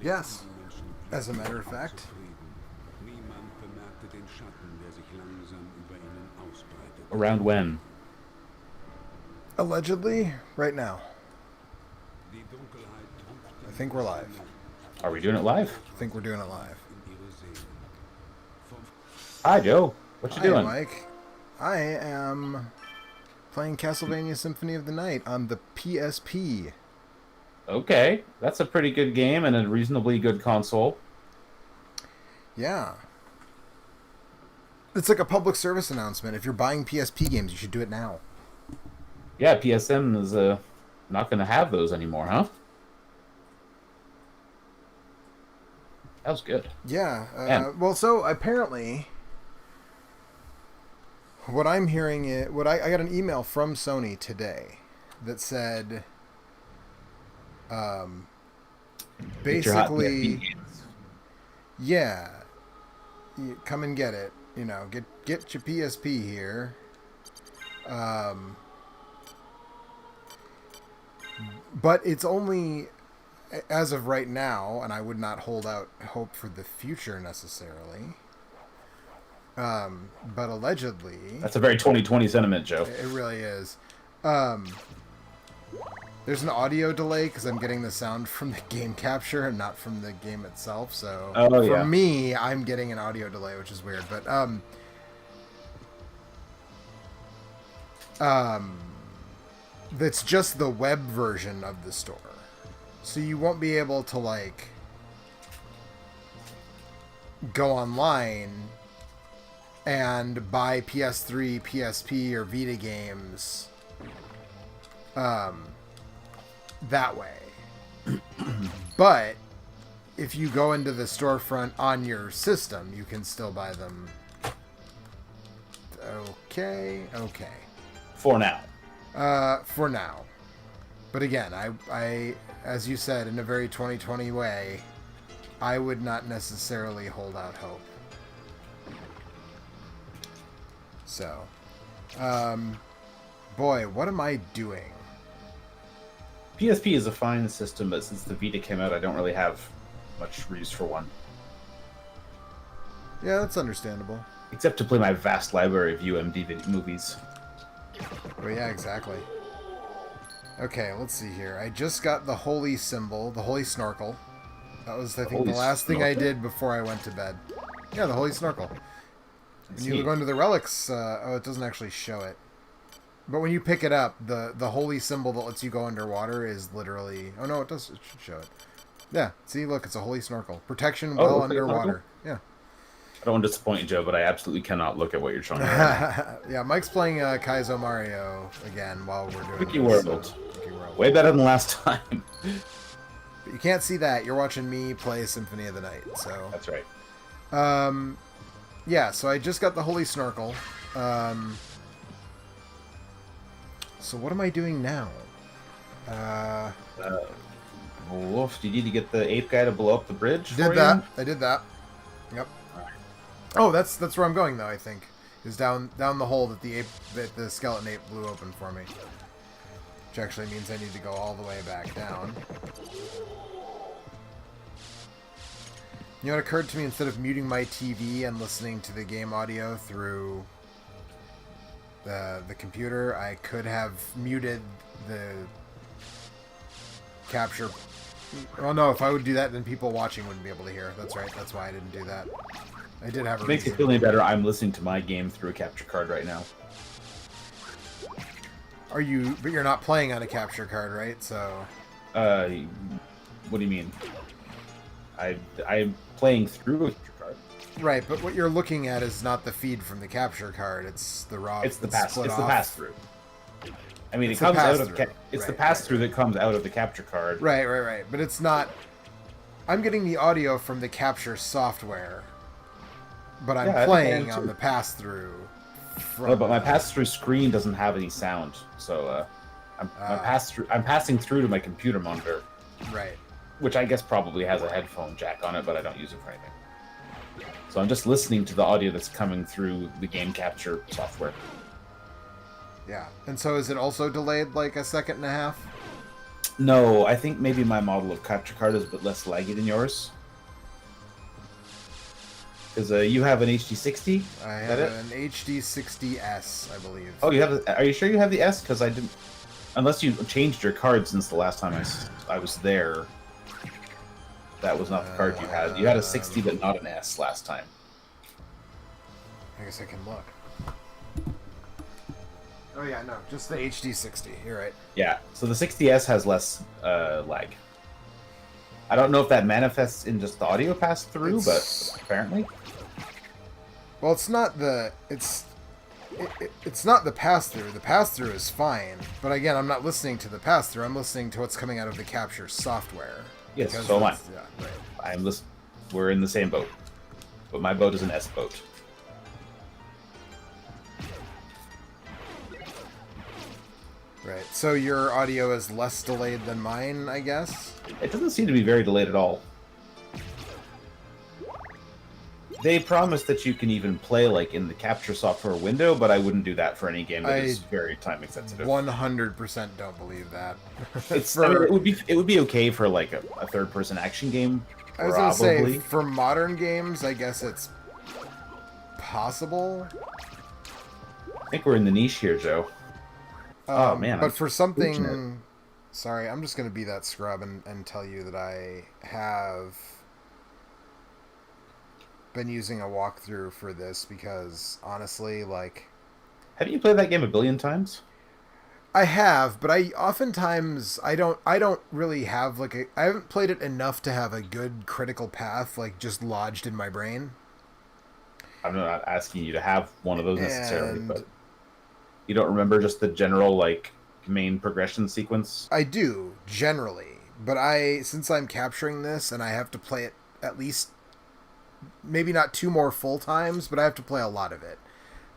Yes, as a matter of fact. Around when? Allegedly, right now. I think we're live. Are we doing it live? I think we're doing it live. Hi, Joe. What you Hi, doing? Mike. I am playing Castlevania Symphony of the Night on the PSP. Okay, that's a pretty good game and a reasonably good console. Yeah. It's like a public service announcement. If you're buying PSP games, you should do it now. Yeah, PSM is not going to have those anymore, huh? That was good. Yeah. Man, Well, so apparently, what I'm hearing is I got an email from Sony today that said, get your hot basically, PSP games. yeah, you come and get it. You know, get your PSP here. But it's only as of right now, and I would not hold out hope for the future necessarily. But allegedly, That's a very 2020 sentiment, Joe. it really is. Um, there's an audio delay because I'm getting the sound from the game capture and not from the game itself. So Oh, for yeah. me, I'm getting an audio delay, which is weird. But that's just the web version of the store, so you won't be able to like go online and buy PS3, PSP, or Vita games that way. But if you go into the storefront on your system, you can still buy them. Okay. For now. For now. But again, I, as you said, in a very 2020 way, I would not necessarily hold out hope. So, boy, what am I doing? PSP is a fine system, but since the Vita came out, I don't really have much use for one. Yeah, that's understandable. Except to play my vast library of UMD movies. Oh, yeah, exactly. Okay, let's see here. I just got the holy symbol, the holy snorkel. That was, I think, Holy the last thing I snorkel? did before I went to bed. Yeah, the holy snorkel. When you neat. go into the relics, oh, it doesn't actually show it. But when you pick it up, the holy symbol that lets you go underwater is literally... Oh, no, it does. It should show it. Yeah, see, look, it's a holy snorkel. Protection Oh, while okay, underwater. Yeah. I don't want to disappoint you, Joe, but I absolutely cannot look at what you're showing me right now. Yeah, Mike's playing Kaizo Mario again while we're doing Wiki this, World. Wiki World. Way better than last time. But you can't see that. You're watching me play Symphony of the Night, so... That's right. Yeah, so I just got the holy snorkel. So what am I doing now? Wolf, do you need to get the ape guy to blow up the bridge for Did that. you? I did that. Yep. Oh, that's where I'm going though, I think. Is down the hole that the skeleton ape blew open for me. Which actually means I need to go all the way back down. You know, it occurred to me, instead of muting my TV and listening to the game audio through the computer, I could have muted the capture. Well, no, if I would do that, then people watching wouldn't be able to hear. That's right. That's why I didn't do that. I did have a Makes you reason. feel any better. I'm listening to my game through a capture card right now. Are you? But you're not playing on a capture card, right? So. What do you mean? I'm playing through a capture card. Right, but what you're looking at is not the feed from the capture card. It's the raw. It's the pass. It's the pass through. I mean, It's it comes the out of pass-through. it's the Right, pass right, through that comes out of the capture card. Right. But it's not. I'm getting the audio from the capture software, but I'm Yeah, I think I playing am on too. the pass through. No, but my pass through screen doesn't have any sound, so I'm passing through to my computer monitor, Right. which I guess probably has a headphone jack on it, but I don't use it for anything. So I'm just listening to the audio that's coming through the game capture software. Yeah. And so is it also delayed like a second and a half? No, I think maybe my model of capture card is a bit less laggy than yours. Because you have an HD60. I have an HD60S, I believe. Oh, you have? Are you sure you have the S? Because I didn't. Unless you changed your card since the last time I was there. That was not the card you had. You had a 60, but not an S last time. I guess I can look. Oh yeah, no, just the HD60. You're right. Yeah, so the 60S has less lag. I don't know if that manifests in just the audio pass through, but apparently. Well, it's not the it's not the pass through. The pass through is fine, but again, I'm not listening to the pass through. I'm listening to what's coming out of the capture software. Yes, so am I. Yeah, right. I'm listening. We're in the same boat, but my boat is an S boat. Right. So your audio is less delayed than mine, I guess? It doesn't seem to be very delayed at all. They promise that you can even play like in the capture software window, but I wouldn't do that for any game that is very time sensitive. 100% don't believe that. I mean, it would be okay for like a third person action game. I was gonna say for modern games, I guess it's possible. I think we're in the niche here, Joe. Oh man! But for something, sorry, I'm just gonna be that scrub and tell you that I have been using a walkthrough for this because honestly, like, have you played that game a billion times? I have, but I don't really have I haven't played it enough to have a good critical path like just lodged in my brain. I'm not asking you to have one of those necessarily, but you don't remember just the general like main progression sequence? I do generally, but since I'm capturing this and I have to play it at least maybe not 2 more full times, but I have to play a lot of it.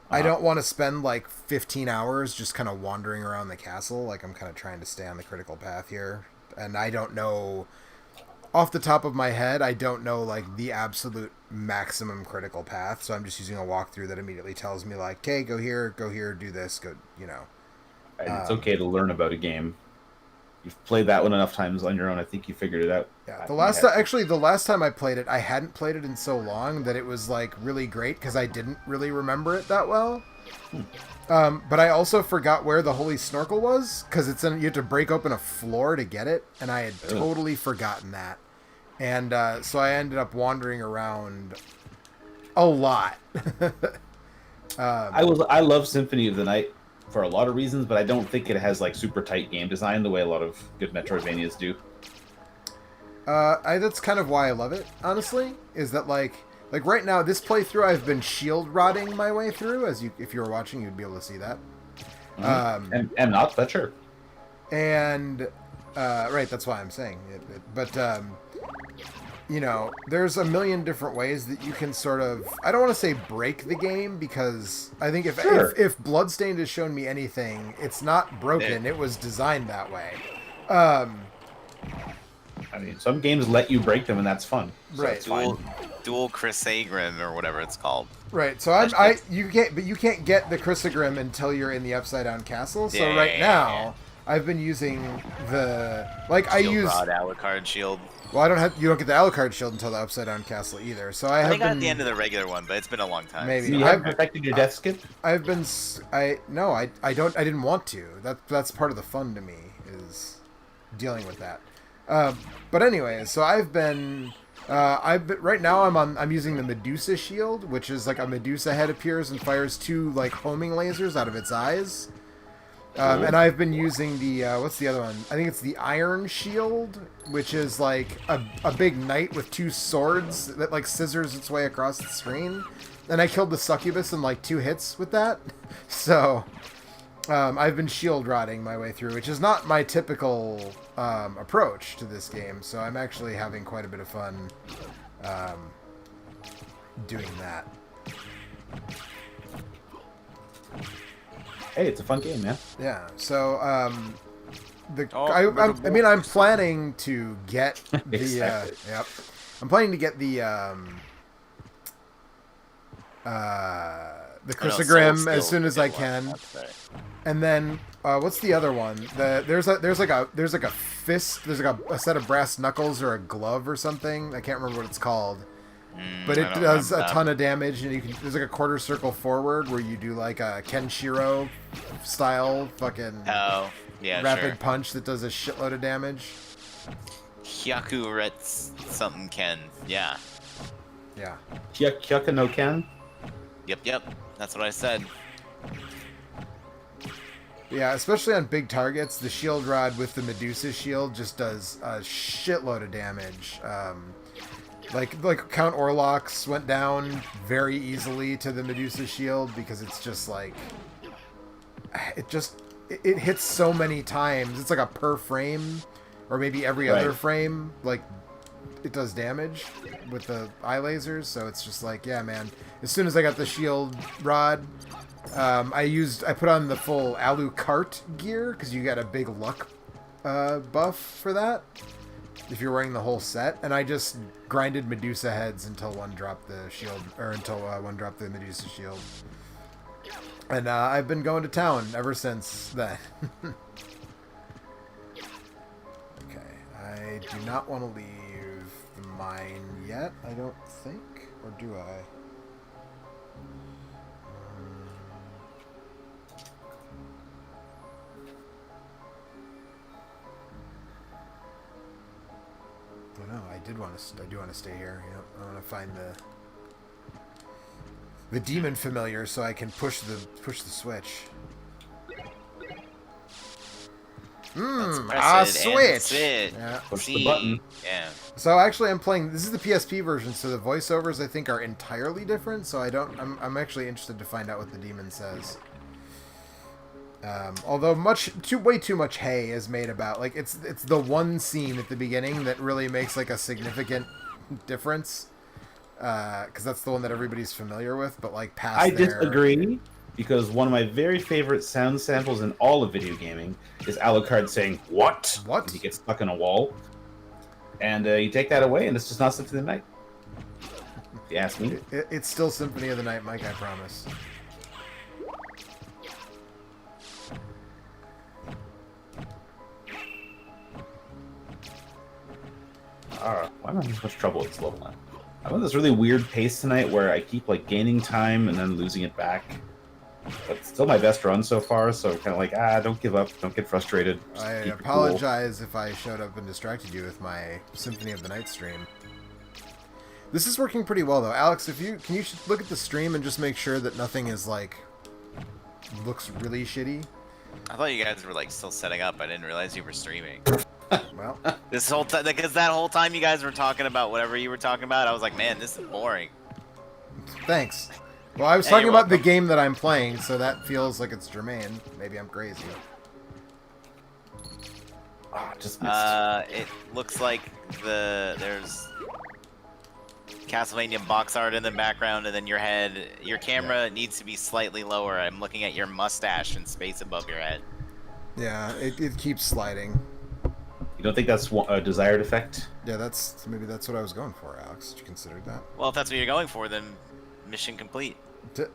I don't want to spend like 15 hours just kind of wandering around the castle. Like I'm kind of trying to stay on the critical path here, and I don't know off the top of my head. I don't know like the absolute maximum critical path, so I'm just using a walkthrough that immediately tells me like, "Okay, go here, do this, go." You know, it's okay to learn about a game. You've played that one enough times on your own. I think you figured it out. Yeah, the last time I played it, I hadn't played it in so long that it was like really great because I didn't really remember it that well. But I also forgot where the Holy Snorkel was because you have to break open a floor to get it, and I had totally forgotten that. And so I ended up wandering around a lot. I love Symphony of the Night for a lot of reasons, but I don't think it has like super tight game design the way a lot of good Metroidvanias do. That's kind of why I love it, honestly, is that like right now, this playthrough I've been shield rodding my way through, if you were watching, you'd be able to see that. Mm-hmm. And not, that's sure. And, right, that's why I'm saying it. But, you know, there's a million different ways that you can sort of, I don't want to say break the game, because I think if Bloodstained has shown me anything, it's not broken, it was designed that way. I mean, some games let you break them, and that's fun. So right. Dual Chrysagrin or whatever it's called. Right. So you can't get the Chrysagrim until you're in the Upside Down Castle. So right now, I've been using the Shield Rod Alucard shield. Well, you don't get the Alucard shield until the Upside Down Castle either. So I got at the end of the regular one, but it's been a long time. Maybe you haven't perfected your death skip. I didn't want to. That's part of the fun to me is dealing with that. But anyway, so I've been right now I'm using the Medusa shield, which is like a Medusa head appears and fires 2 like homing lasers out of its eyes. And I've been using the what's the other one? I think it's the Iron Shield, which is like a big knight with 2 swords that like scissors its way across the screen. And I killed the succubus in like 2 hits with that. So I've been shield rodding my way through, which is not my typical approach to this game. So I'm actually having quite a bit of fun doing that. Hey, it's a fun game, man. Yeah. So I'm planning to get the exactly. I'm planning to get the the Oh, no, Soul Chrysogrim as still soon as I did well, can, I'd say. and then what's the other one? There's like a fist. There's like a set of brass knuckles or a glove or something. I can't remember what it's called. But it I don't does a remember ton of damage, and there's like a quarter circle forward where you do like a Kenshiro style fucking that. Oh, yeah, rapid sure. punch that does a shitload of damage. Hyaku Rets something Ken. Yeah. Yeah. Kyaka no Ken? Yep. That's what I said. Yeah, especially on big targets, the shield rod with the Medusa shield just does a shitload of damage. Like Count Orlox went down very easily to the Medusa shield because it's just like it hits so many times. It's like a per frame or maybe every other frame, like it does damage with the eye lasers. So it's just like, yeah, man. As soon as I got the shield rod, I put on the full Alucard gear because you got a big luck buff for that if you're wearing the whole set, and I just grinded Medusa heads until one dropped the shield, or until one dropped the Medusa shield. And I've been going to town ever since then. Okay, I do not want to leave the mine yet, I don't think. Or do I? Oh no, I do want to stay here. Yep, I want to find the demon familiar so I can push the switch. Switch. Yeah. Push the button. Yeah. So actually, I'm playing. This is the PSP version, so the voiceovers I think are entirely different. So I'm actually interested to find out what the demon says. Although way too much hay is made about, like, it's the one scene at the beginning that really makes like a significant difference, because that's the one that everybody's familiar with. But like past I there, disagree, because one of my very favorite sound samples in all of video gaming is Alucard saying "What?" What? when he gets stuck in a wall, and you take that away, and it's just not Symphony of the Night. If you ask me, it's still Symphony of the Night, Mike. I promise. why am I having so much trouble with this level now? I'm on this really weird pace tonight where I keep like gaining time and then losing it back. But it's still my best run so far, so kind of like, don't give up, don't get frustrated. I apologize if I showed up and distracted you with my Symphony of the Night stream. This is working pretty well though, Alex. Can you look at the stream and just make sure that nothing is like looks really shitty? I thought you guys were like still setting up. I didn't realize you were streaming. Well, This whole time, because that whole time you guys were talking about whatever you were talking about, I was like, man, this is boring. thanks. Well, I was talking about the game that I'm playing, so that feels like it's germane. Maybe I'm crazy. Just missed. It looks like there's Castlevania box art in the background, and then your camera needs to be slightly lower. I'm looking at your mustache and space above your head. Yeah, it keeps sliding. You don't think that's a desired effect? Yeah, maybe that's what I was going for, Alex. Did you consider that? Well, if that's what you're going for, then mission complete. Alright,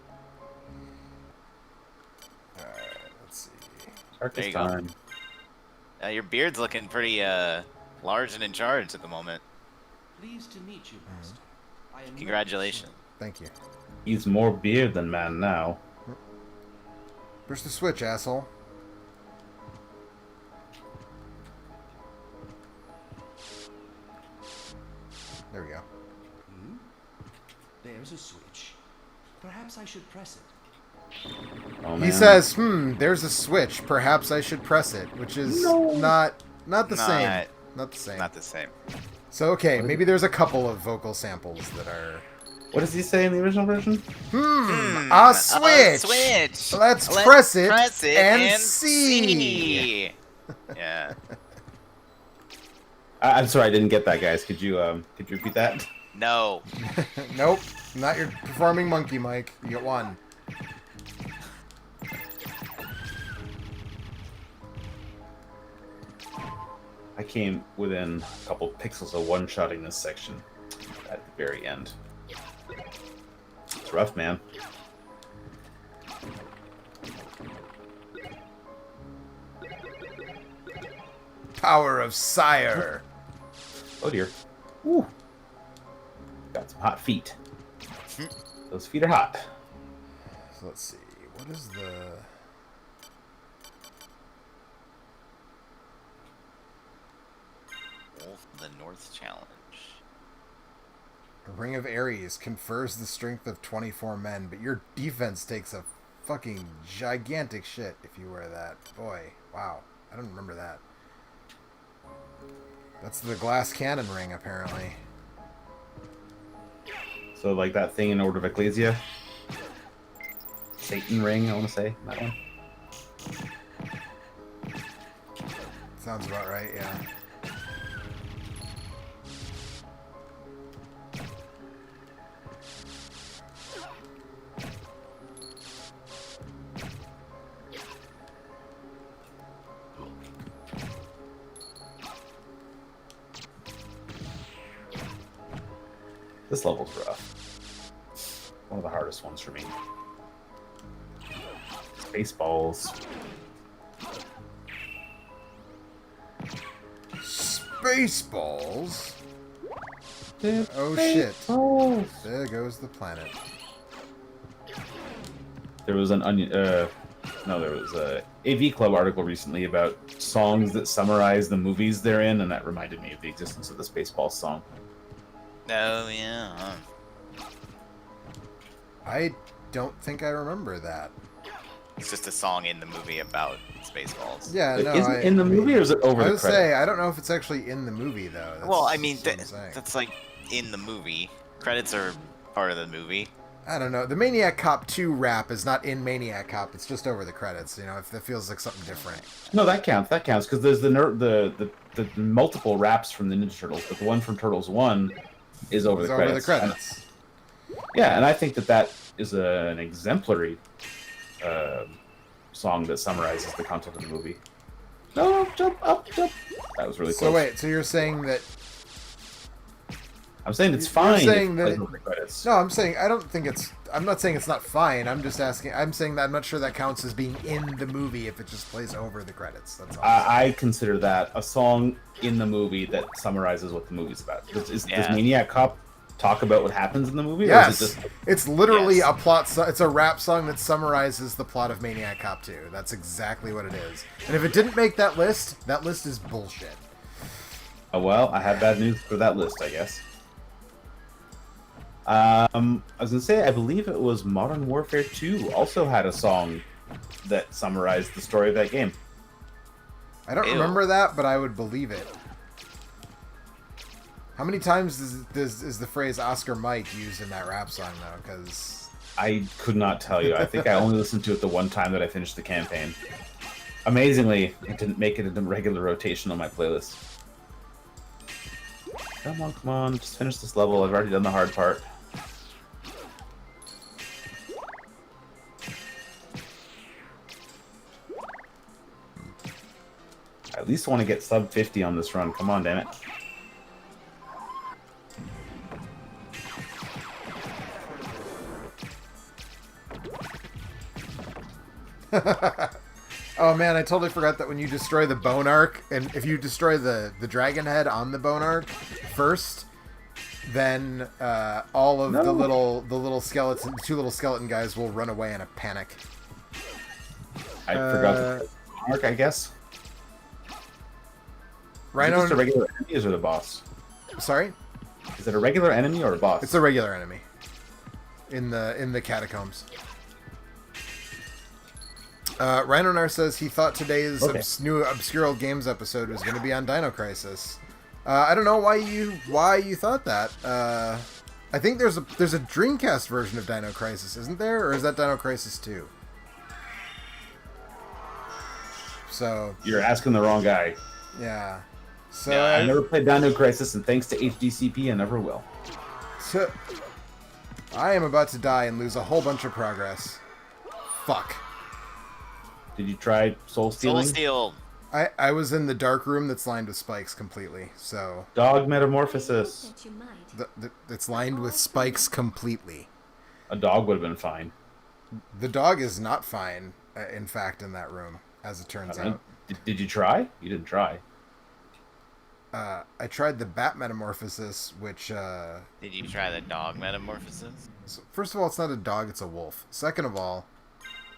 let's see. There you go. Your beard's looking pretty large and in charge at the moment. Pleased to meet you, Master. I am Congratulations. Thank you. He's more beard than man now. Push the switch, asshole. There we go. There's a switch. Perhaps I should press it. Oh, He man. says, there's a switch. Perhaps I should press it, which is not the same. Not the same. Not the same. So, okay, maybe there's a couple of vocal samples that are... What does he say in the original version? A switch! Switch! Let's press it and see! Yeah. I'm sorry, I didn't get that, guys. Could you repeat that? No. Nope. Not your performing monkey, Mike. You get one. I came within a couple pixels of one-shotting this section at the very end. It's rough, man. Power of Sire. Oh dear. Woo. Got some hot feet. Those feet are hot. So let's see. What is the... Wolf of the North challenge. Ring of Ares confers the strength of 24 men, but your defense takes a fucking gigantic shit if you wear that. Boy, wow. I don't remember that. That's the glass cannon ring, apparently. So like that thing in Order of Ecclesia. Satan ring, I want to say. That one. Sounds about right, yeah. This level's rough. One of the hardest ones for me. Spaceballs. Spaceballs? Oh shit. There goes the planet. There was an onion. No, there was a AV Club article recently about songs that summarize the movies they're in, and that reminded me of the existence of the Spaceballs song. Oh, yeah. I don't think I remember that. It's just a song in the movie about Spaceballs. Yeah, no. Is it in the movie or is it over I the would credits? say I don't know if it's actually in the movie though. That's, Well, I mean, that's what I'm saying. that's like in the movie. Credits are part of the movie. I don't know. The Maniac Cop 2 rap is not in Maniac Cop. It's just over the credits. You know, if that feels like something different. No, that counts. That counts because there's the multiple raps from the Ninja Turtles, but the one from Turtles 1 is over It's the over credits. the credits. Yeah, and I think that is an exemplary song that summarizes the content of the movie. No, jump up, jump. That was really close. So wait, so you're saying that? I'm saying it's You're fine. saying if that it plays over the credits. No, I'm saying I don't think it's. I'm not saying it's not fine. I'm just asking. I'm saying that I'm not sure that counts as being in the movie if it just plays over the credits. That's all. I consider that a song in the movie that summarizes what the movie's about. Does Maniac Cop talk about what happens in the movie? Yes, Or is it just... it's literally Yes. a plot. It's a rap song that summarizes the plot of Maniac Cop 2. That's exactly what it is. And if it didn't make that list is bullshit. Oh well, I have bad news for that list, I guess. I was gonna say, I believe it was Modern Warfare 2 also had a song that summarized the story of that game. I don't Ew. remember that, but I would believe it. How many times is the phrase Oscar Mike used in that rap song, though? Because I could not tell you. I think I only listened to it the one time that I finished the campaign. Amazingly, it didn't make it into regular rotation on my playlist. Come on, just finish this level. I've already done the hard part. I at least want to get sub 50 on this run. Come on, damn it. oh man, I totally forgot that when you destroy the bone arc, and if you destroy the dragon head on the bone arc first, then all of the little skeleton, two little skeleton guys will run away in a panic. I forgot the arc, I guess. Rhino. Is it just a regular enemy or is it a boss? Sorry, Is it a regular enemy or a boss? it's a regular enemy in the catacombs. Rhinonar says he thought today's new Obscure Games episode was going to be on Dino Crisis. I don't know why you thought that. I think there's a Dreamcast version of Dino Crisis, isn't there? Or is that Dino Crisis 2? So You're asking the wrong guy. yeah. So Yeah, I never played Dino Crisis, and thanks to HDCP, I never will. so I am about to die and lose a whole bunch of progress. Fuck. Did you try Soul Stealing? Soul Steel. I was in the dark room that's lined with spikes completely. So Dog Metamorphosis. That you might. it's lined with spikes completely. A dog would have been fine. The dog is not fine, in fact, in that room, as it turns I mean, out. did you try? You didn't try. I tried the bat metamorphosis, which... Did you try the dog metamorphosis? So first of all, it's not a dog, it's a wolf. Second of all,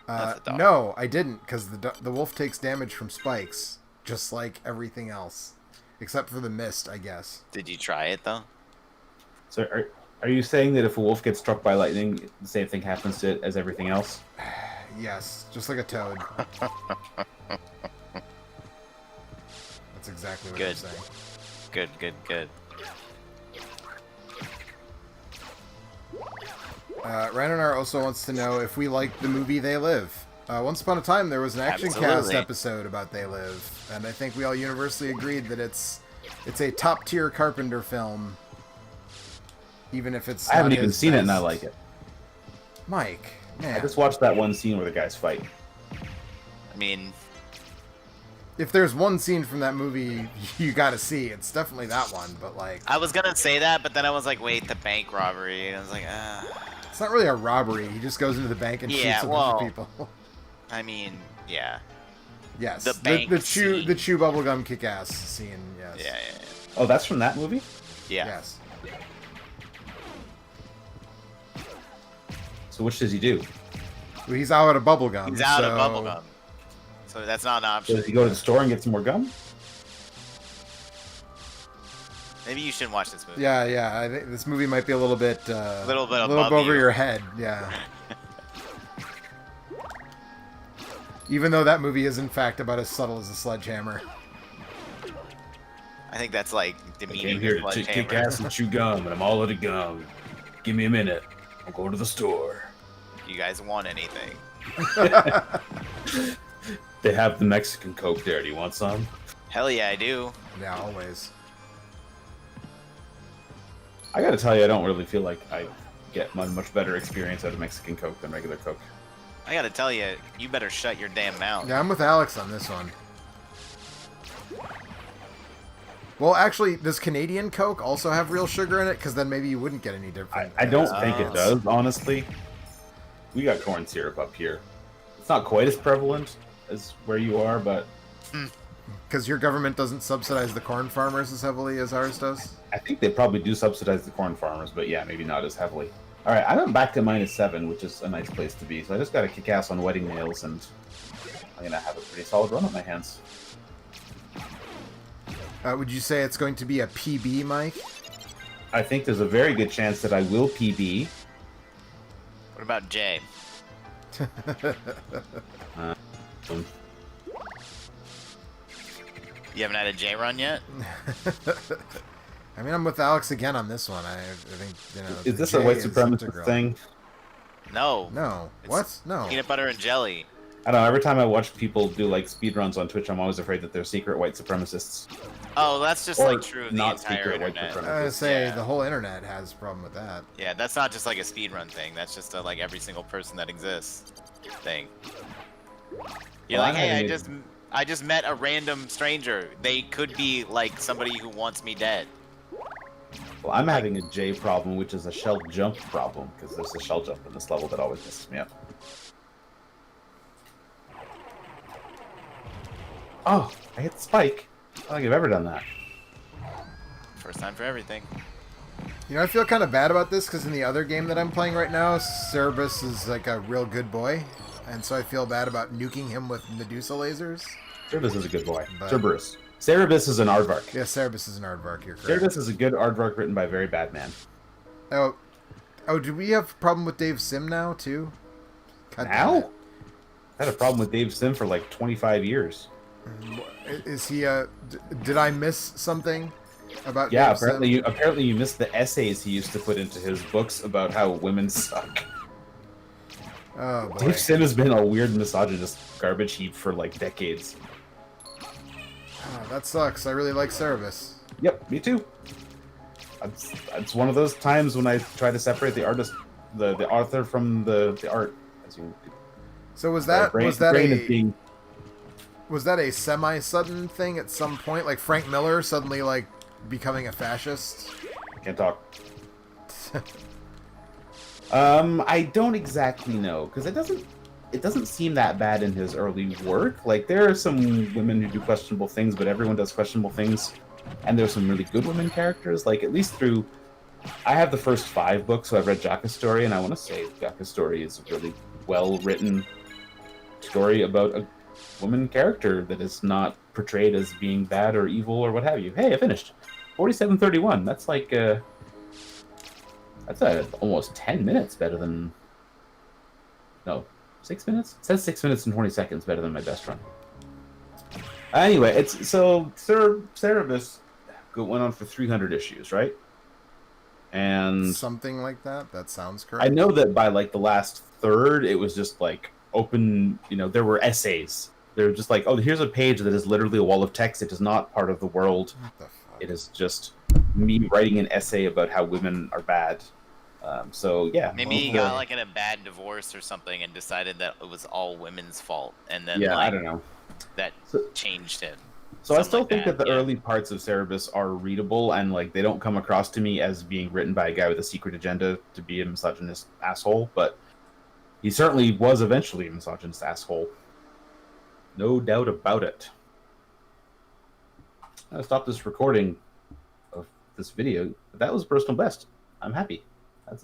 That's a dog. no, I didn't, because the wolf takes damage from spikes, just like everything else. Except for the mist, I guess. Did you try it though? So are you saying that if a wolf gets struck by lightning, the same thing happens to it as everything else? Yes, just like a toad. That's exactly what I'm Good. saying. Good. Rananar also wants to know if we like the movie They Live. Once upon a time, there was an Action Cast Absolutely. episode about They Live, and I think we all universally agreed that it's a top-tier Carpenter film, even if it's I haven't not even his seen it, and I best. like it. Mike, man, I just watched that one scene where the guys fight. I mean, if there's one scene from that movie you gotta see, it's definitely that one, but like... I was gonna say that, but then I was like, wait, the bank robbery. And I was like, It's not really a robbery. He just goes into the bank and Yeah, shoots a bunch of well, people. I mean, yeah. Yes. The bank the scene. chew bubblegum kick-ass scene, yes. Yeah. Oh, that's from that movie? Yeah. Yes. So which does he do? Well, he's out of bubblegum. He's out so... of bubblegum. So that's not an option. Does he go to the store and get some more gum? Maybe you shouldn't watch this movie. Yeah. I think this movie might be a little bit... Little bit a little above over you. your head, yeah. Even though that movie is, in fact, about as subtle as a sledgehammer. I think that's like I demeaning came here to to kick Sledgehammer. ass and chew gum, and I'm all out of gum. Give me a minute. I'll go to the store. You guys want anything? They have the Mexican Coke there. Do you want some? Hell yeah, I do. Yeah, always. I gotta tell you, I don't really feel like I get a much better experience out of Mexican Coke than regular Coke. I gotta tell you, you better shut your damn mouth. Yeah, I'm with Alex on this one. Well, actually, does Canadian Coke also have real sugar in it? Because then maybe you wouldn't get any different. I don't think Oh. it does, honestly. We got corn syrup up here. It's not quite as prevalent as where you are, but Because your government doesn't subsidize the corn farmers as heavily as ours does? I think they probably do subsidize the corn farmers, but yeah, maybe not as heavily. All right, I'm back to -7, which is a nice place to be. So I just got to kick ass on wedding nails, and I'm gonna have a pretty solid run on my hands. Would you say it's going to be a PB, Mike? I think there's a very good chance that I will PB. What about Jay? Um, You haven't had a J run yet? I mean, I'm with Alex again on this one. I think, is the this a J white is supremacist integral. thing? No. No. It's What? No. Peanut butter and jelly. I don't know. Every time I watch people do like speedruns on Twitch, I'm always afraid that they're secret white supremacists. Oh, that's just Or like true of the not entire secret white internet. supremacists. I would say Yeah. the whole internet has a problem with that. Yeah, that's not just like a speedrun thing. That's just a, like every single person that exists thing. You're Well, like, I'm hey, having I just met a random stranger. They could be like somebody who wants me dead. Well, I'm having a J problem, which is a shell jump problem, because there's a shell jump in this level that always messes me up. Oh, I hit the spike. I don't think I've ever done that. First time for everything. You know, I feel kind of bad about this because in the other game that I'm playing right now, Cerberus is like a real good boy. And so I feel bad about nuking him with Medusa lasers. Cerberus is a good boy. But- Cerberus. Cerberus is an aardvark. Yeah, Cerberus is an aardvark, you're correct. Cerberus is a good aardvark written by a very bad man. Oh, do we have a problem with Dave Sim now, too? God damn Now? I had a problem with Dave Sim for like 25 years. it. Is he, did I miss something about Yeah, Dave Sim? apparently you missed the essays he used to put into his books about how women suck. Oh, boy. Dave Sim has been a weird misogynist garbage heap for like decades. Oh, that sucks. I really like Cerberus. Yep, me too. It's one of those times when I try to separate the artist, the author from the art. As you, So was the that brain- was that brain is a being- was that a semi-sudden thing at some point? Like Frank Miller suddenly like becoming a fascist? Can't talk. I don't exactly know because it doesn't seem that bad in his early work. Like there are some women who do questionable things, but everyone does questionable things, and there's some really good women characters. Like at least through, I have the first 5 books, so I've read Jaka's story, and I want to say Jaka's story is a really well written story about a woman character that is not portrayed as being bad or evil or what have you. Hey, I finished 47:31. That's like that's almost 10 minutes better than no 6 minutes. It says 6 minutes and 20 seconds better than my best run. Anyway, it's so Cerebus went on for 300 issues, right? And Something like that. That sounds correct. I know that by like the last third, it was just like open. You know, there were essays. They were just like, oh, here's a page that is literally a wall of text. It is not part of the world. What the fuck? It is just me writing an essay about how women are bad. So yeah, Maybe he got like in a bad divorce or something and decided that it was all women's fault, and then yeah, like, I don't know. that changed him. So I Something still like think that the yeah. early parts of Cerebus are readable, and like they don't come across to me as being written by a guy with a secret agenda to be a misogynist asshole. But he certainly was eventually a misogynist asshole. No doubt about it. I'm gonna stop this recording of this video. But that was personal best. I'm happy.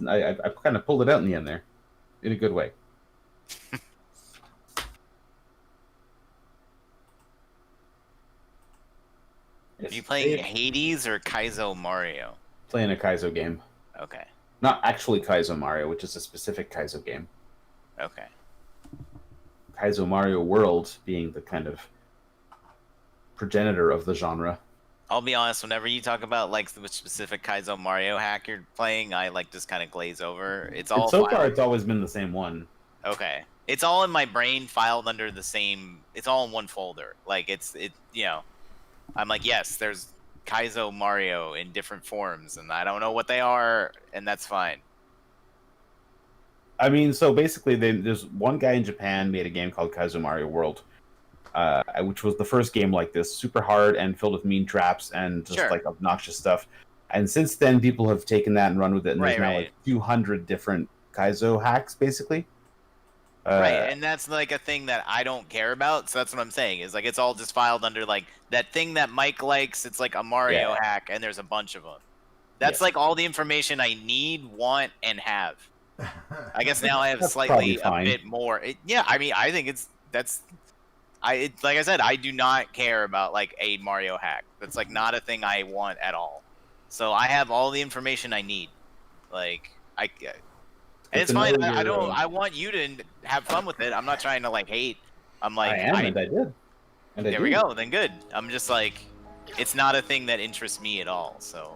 I kind of pulled it out in the end there, in a good way. Are you playing Hades or Kaizo Mario? Playing a Kaizo game. Okay. Not actually Kaizo Mario, which is a specific Kaizo game. Okay. Kaizo Mario World being the kind of progenitor of the genre. I'll be honest, whenever you talk about like the specific Kaizo Mario hack you're playing, I like just kind of glaze over. It's all And so filed. far, it's always been the same one. Okay. It's all in my brain filed under the same, it's all in one folder. Like you know, I'm like, yes, there's Kaizo Mario in different forms, and I don't know what they are, and that's fine. I mean, so basically, there's one guy in Japan made a game called Kaizo Mario World, which was the first game like this, super hard and filled with mean traps and just Sure. like obnoxious stuff. And since then, people have taken that and run with it, and there's now like a few hundred different Kaizo hacks, basically. Right, and that's like a thing that I don't care about, so that's what I'm saying, is like it's all just filed under like that thing that Mike likes, it's like a Mario hack, and there's a bunch of them. That's like all the information I need, want, and have. I guess now I have That's slightly probably a bit more. Yeah, I mean, I think like I said, I do not care about like a Mario hack. That's like not a thing I want at all. So I have all the information I need. Like and it's fine. I want you to have fun with it. I'm not trying to like hate. I'm like, I am, and I did. And I there we go. Then good. I'm just like, it's not a thing that interests me at all. So,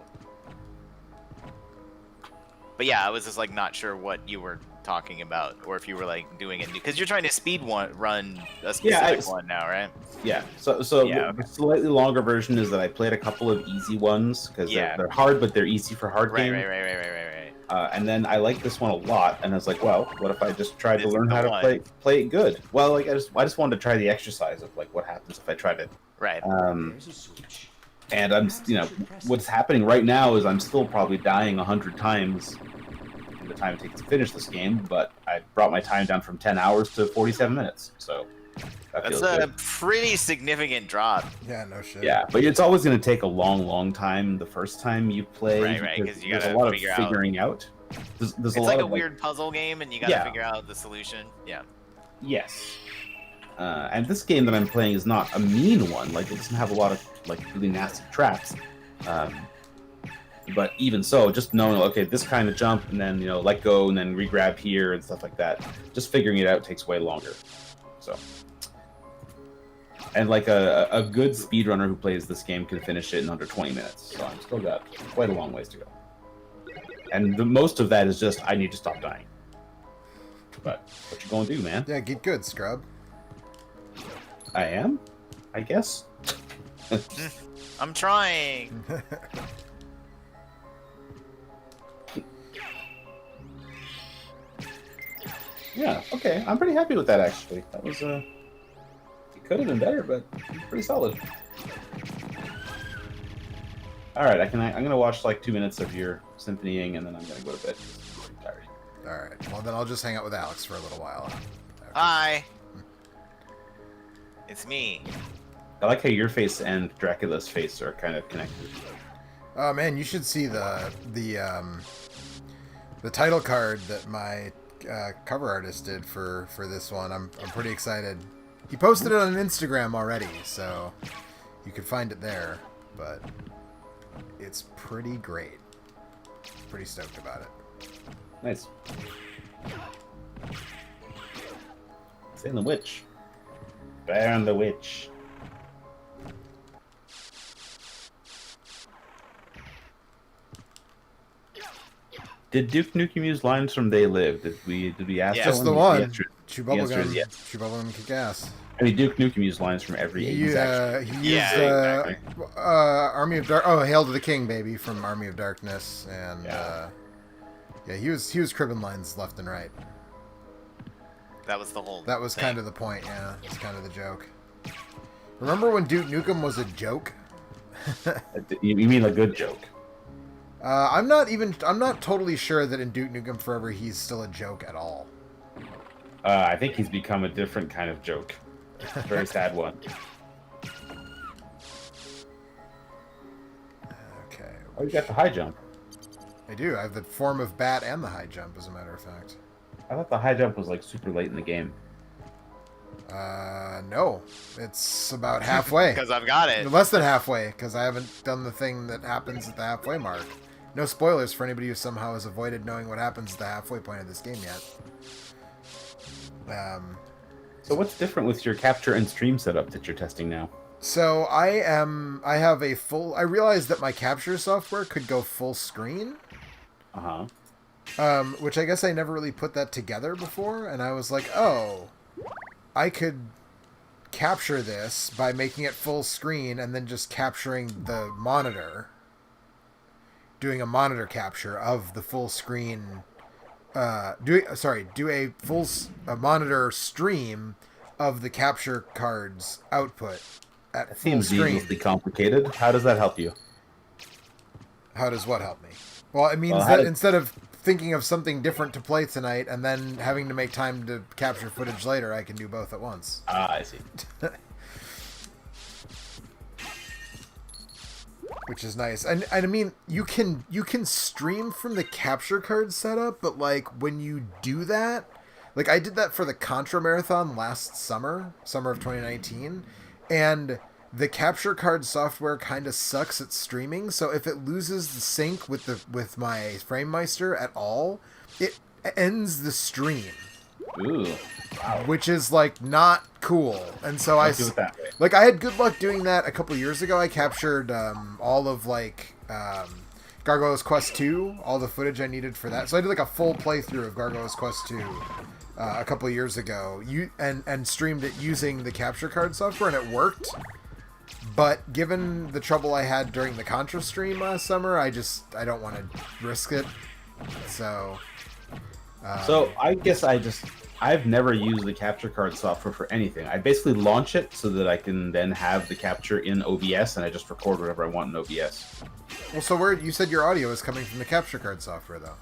but yeah, I was just like not sure what you were talking about, or if you were like doing it because you're trying to run a specific one now, right? Yeah. So the slightly longer version is that I played a couple of easy ones because they're hard, but they're easy for hard games. Right. And then I like this one a lot, and I was like, well, what if I just tried to learn how to play it good? Well, like I just wanted to try the exercise of like what happens if I tried it. Right. There's a switch. And I'm, what's happening right now is I'm still probably dying 100 times in the time it takes to finish this game, but I brought my time down from 10 hours to 47 minutes, so that's a pretty significant drop. Yeah, no shit. Yeah, but it's always going to take a long time the first time you play. Right, because you there's gotta a lot of figure figuring out. There's it's a lot like of a weird puzzle game, and you gotta figure out the solution. Yeah. Yes. And this game that I'm playing is not a mean one. Like, it doesn't have a lot of like really nasty traps. But even so, just knowing, okay, this kind of jump, and then let go, and then re-grab here and stuff like that. Just figuring it out takes way longer. So. And like a good speedrunner who plays this game can finish it in under 20 minutes. So I've still got quite a long ways to go. And most of that is just, I need to stop dying. But what you gonna do, man? Yeah, get good, scrub. I am? I guess? I'm trying! Yeah, okay. I'm pretty happy with that, actually. That was, it could have been better, but pretty solid. Alright, I'm gonna watch like 2 minutes of your symphonying, and then I'm gonna go to bed. I'm tired. Alright, well then I'll just hang out with Alex for a little while. Hi. It's me. I like how your face and Dracula's face are kind of connected. Oh man, you should see the title card that my cover artist did for this one. I'm pretty excited. He posted it on Instagram already, so you can find it there. But it's pretty great. Pretty stoked about it. Nice. Saying the witch. Burn the witch. Did Duke Nukem use lines from They Live? Did we ask? Yeah. Just the one. Chew Chew the answer bubblegum. is yes. Chew bubblegum kick ass. I mean, Duke Nukem used lines from every 80s action. He used exactly. Army of Dark. Oh, Hail to the King, baby, from Army of Darkness, and he was cribbing lines left and right. That was the whole. That was thing. kind of the point. Yeah, it's kind of the joke. Remember when Duke Nukem was a joke? You mean a good joke? I'm not totally sure that in Duke Nukem Forever he's still a joke at all. I think he's become a different kind of joke. Very sad one. Okay. Oh, you got the high jump. I do. I have the form of bat and the high jump, as a matter of fact. I thought the high jump was like super late in the game. No. It's about halfway. Because I've got it. Less than halfway, because I haven't done the thing that happens at the halfway mark. No spoilers for anybody who somehow has avoided knowing what happens at the halfway point of this game yet. So what's different with your capture and stream setup that you're testing now? So I realized that my capture software could go full screen. Uh-huh. Which I guess I never really put that together before, and I was like, oh, I could capture this by making it full screen and then just capturing the monitor. Doing a monitor capture of the full screen. Do a monitor stream of the capture card's output at That full seems screen. needlessly complicated. How does that help you? How does what help me? Well, it means instead of thinking of something different to play tonight and then having to make time to capture footage later, I can do both at once. Ah, I see. Which is nice. And I mean, you can stream from the capture card setup, but like when you do that, like I did that for the Contra Marathon last summer of 2019, and the capture card software kind of sucks at streaming, so if it loses the sync with my FrameMeister at all, it ends the stream. Ooh. Wow. Which is like not cool. And so Don't do it that way. like I had good luck doing that a couple years ago. I captured all of like Gargoyle's Quest 2, all the footage I needed for that. So I did like a full playthrough of Gargoyle's Quest 2 a couple years ago. And streamed it using the capture card software, and it worked. But given the trouble I had during the Contra stream last summer, I don't want to risk it. So I guess I've never used the capture card software for anything. I basically launch it so that I can then have the capture in OBS, and I just record whatever I want in OBS. well, so you said your audio is coming from the capture card software, though.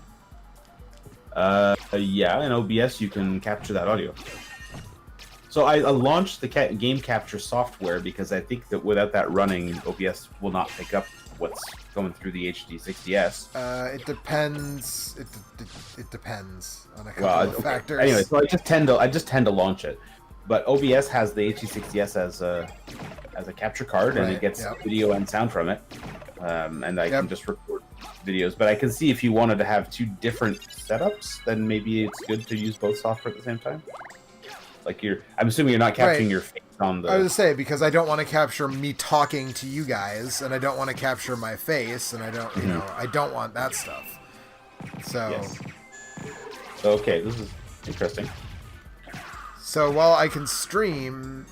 Yeah, in OBS you can capture that audio. So I launched the game capture software because I think that without that running, OBS will not pick up what's going through the HD60S. It depends. It depends on a couple of factors. Anyway, so I just tend to launch it, but OBS has the HD60S as a capture card, and it gets video and sound from it, and I can just record videos. But I can see if you wanted to have two different setups, then maybe it's good to use both software at the same time. Like I'm assuming you're not capturing your face on the. I was gonna say, because I don't want to capture me talking to you guys, and I don't want to capture my face, and I don't, I don't want that stuff. So. Yes. So okay, this is interesting. So while I can stream,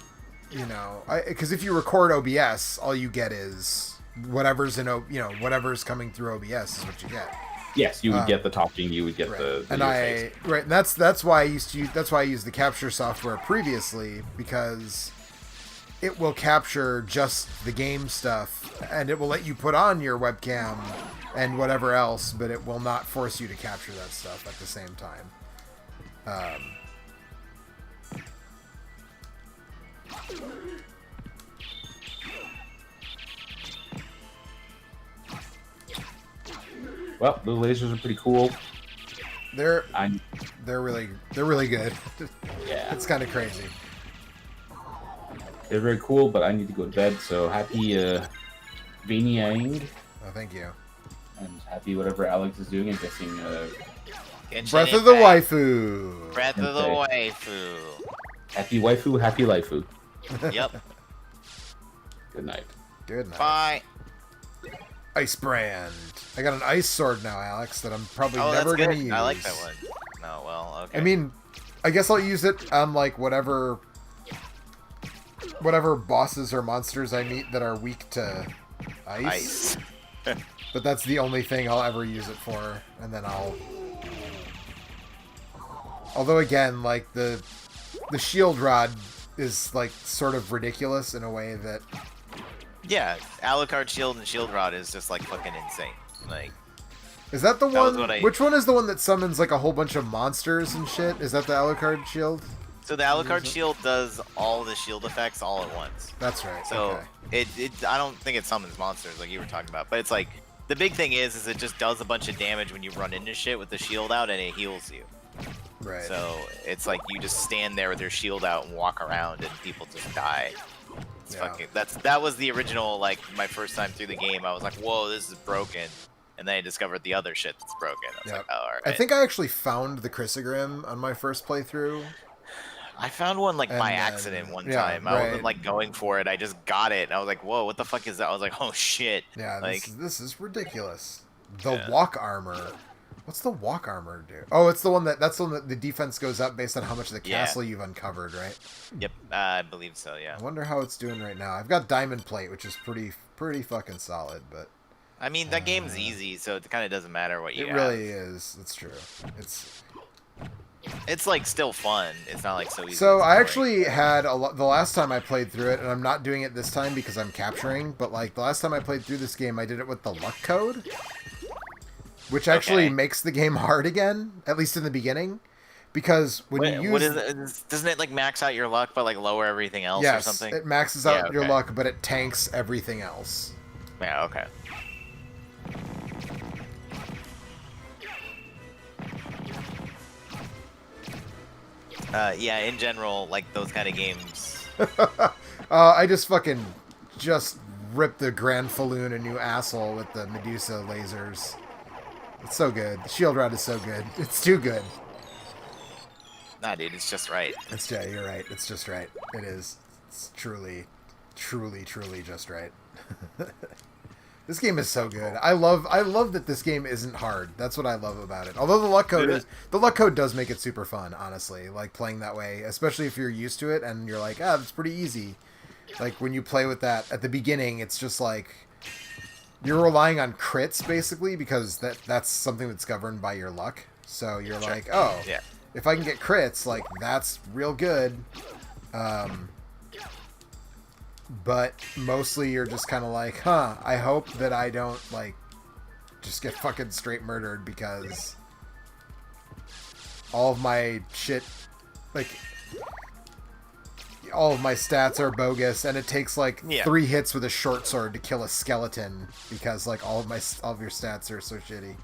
because if you record OBS, all you get is whatever's whatever's coming through OBS is what you get. Yes, you would get the talking. You would get the. And and that's why I used the capture software previously, because it will capture just the game stuff, and it will let you put on your webcam and whatever else, but it will not force you to capture that stuff at the same time. Well, the lasers are pretty cool. They're really good. Yeah. It's kind of crazy. They're very cool, but I need to go to bed, so happy Viniang, Oh, thank you. and happy whatever Alex is doing. I'm guessing Genshin Breath of the Impact. waifu. Breath of the waifu. happy waifu, happy laifu. Yep. Good night. Good night. Bye. Ice brand. I got an ice sword now, Alex, that I'm probably Oh, never that's gonna good. use. I like that one. No, well, okay. I mean, I guess I'll use it on like whatever bosses or monsters I meet that are weak to ice. But that's the only thing I'll ever use it for, and then I'll. Although again, like the shield rod is like sort of ridiculous in a way that. Yeah, Alucard Shield and Shield Rod is just like fucking insane. Like, Is that the That was one? what I- Which one is the one that summons like a whole bunch of monsters and shit? Is that the Alucard shield? so the Alucard Shield does all the shield effects all at once. That's right. So okay. I don't think it summons monsters like you were talking about, but it's like the big thing is it just does a bunch of damage when you run into shit with the shield out, and it heals you. Right. So it's like you just stand there with your shield out and walk around, and people just die. It's Yeah. fucking, that was the original, like, my first time through the game. I was like, whoa, this is broken. And then I discovered the other shit that's broken. I was like, oh, alright. I think I actually found the Chrysogrim on my first playthrough. I found one like And by then- accident one yeah, time. I right. wasn't like going for it. I just got it. And I was like, whoa, what the fuck is that? I was like, oh shit. Yeah, Like, this is ridiculous. The Yeah. walk armor. What's the walk armor do? Oh, it's the one that's the one that the defense goes up based on how much of the Yeah. castle you've uncovered, right? yep, I believe so, yeah. I wonder how it's doing right now. I've got diamond plate, which is pretty fucking solid, but I mean, that game's easy, so it kind of doesn't matter what you it have. really is. It's true. It's like still fun. It's not like so easy. So it's I boring. actually had the last time I played through it, and I'm not doing it this time because I'm capturing, but like the last time I played through this game, I did it with the luck code, which actually Okay. makes the game hard again, at least in the beginning, because when you use What is it? Doesn't it like max out your luck but like lower everything else or yes, something? it maxes out Yeah, your okay. luck, but it tanks everything else. Yeah, okay. Yeah, in general, like those kind of games. I just ripped the Grand Falloon a new asshole with the Medusa lasers. It's so good. The shield rod is so good. It's too good. Nah, dude, it's just right. Yeah, you're right. It's just right. It is. It's truly just right. This game is so good. I love that this game isn't hard. That's what I love about it. Although the luck code does make it super fun, honestly. Like playing that way, especially if you're used to it and you're like, it's pretty easy. Like when you play with that at the beginning, it's just like you're relying on crits basically because that's something that's governed by your luck. So you're Sure. like, oh, Yeah. if I can get crits, like that's real good. But mostly you're just kind of like, I hope that I don't like just get fucking straight murdered because all of my shit, like all of my stats are bogus, and it takes like 3 hits with a short sword to kill a skeleton because like all of your stats are so shitty.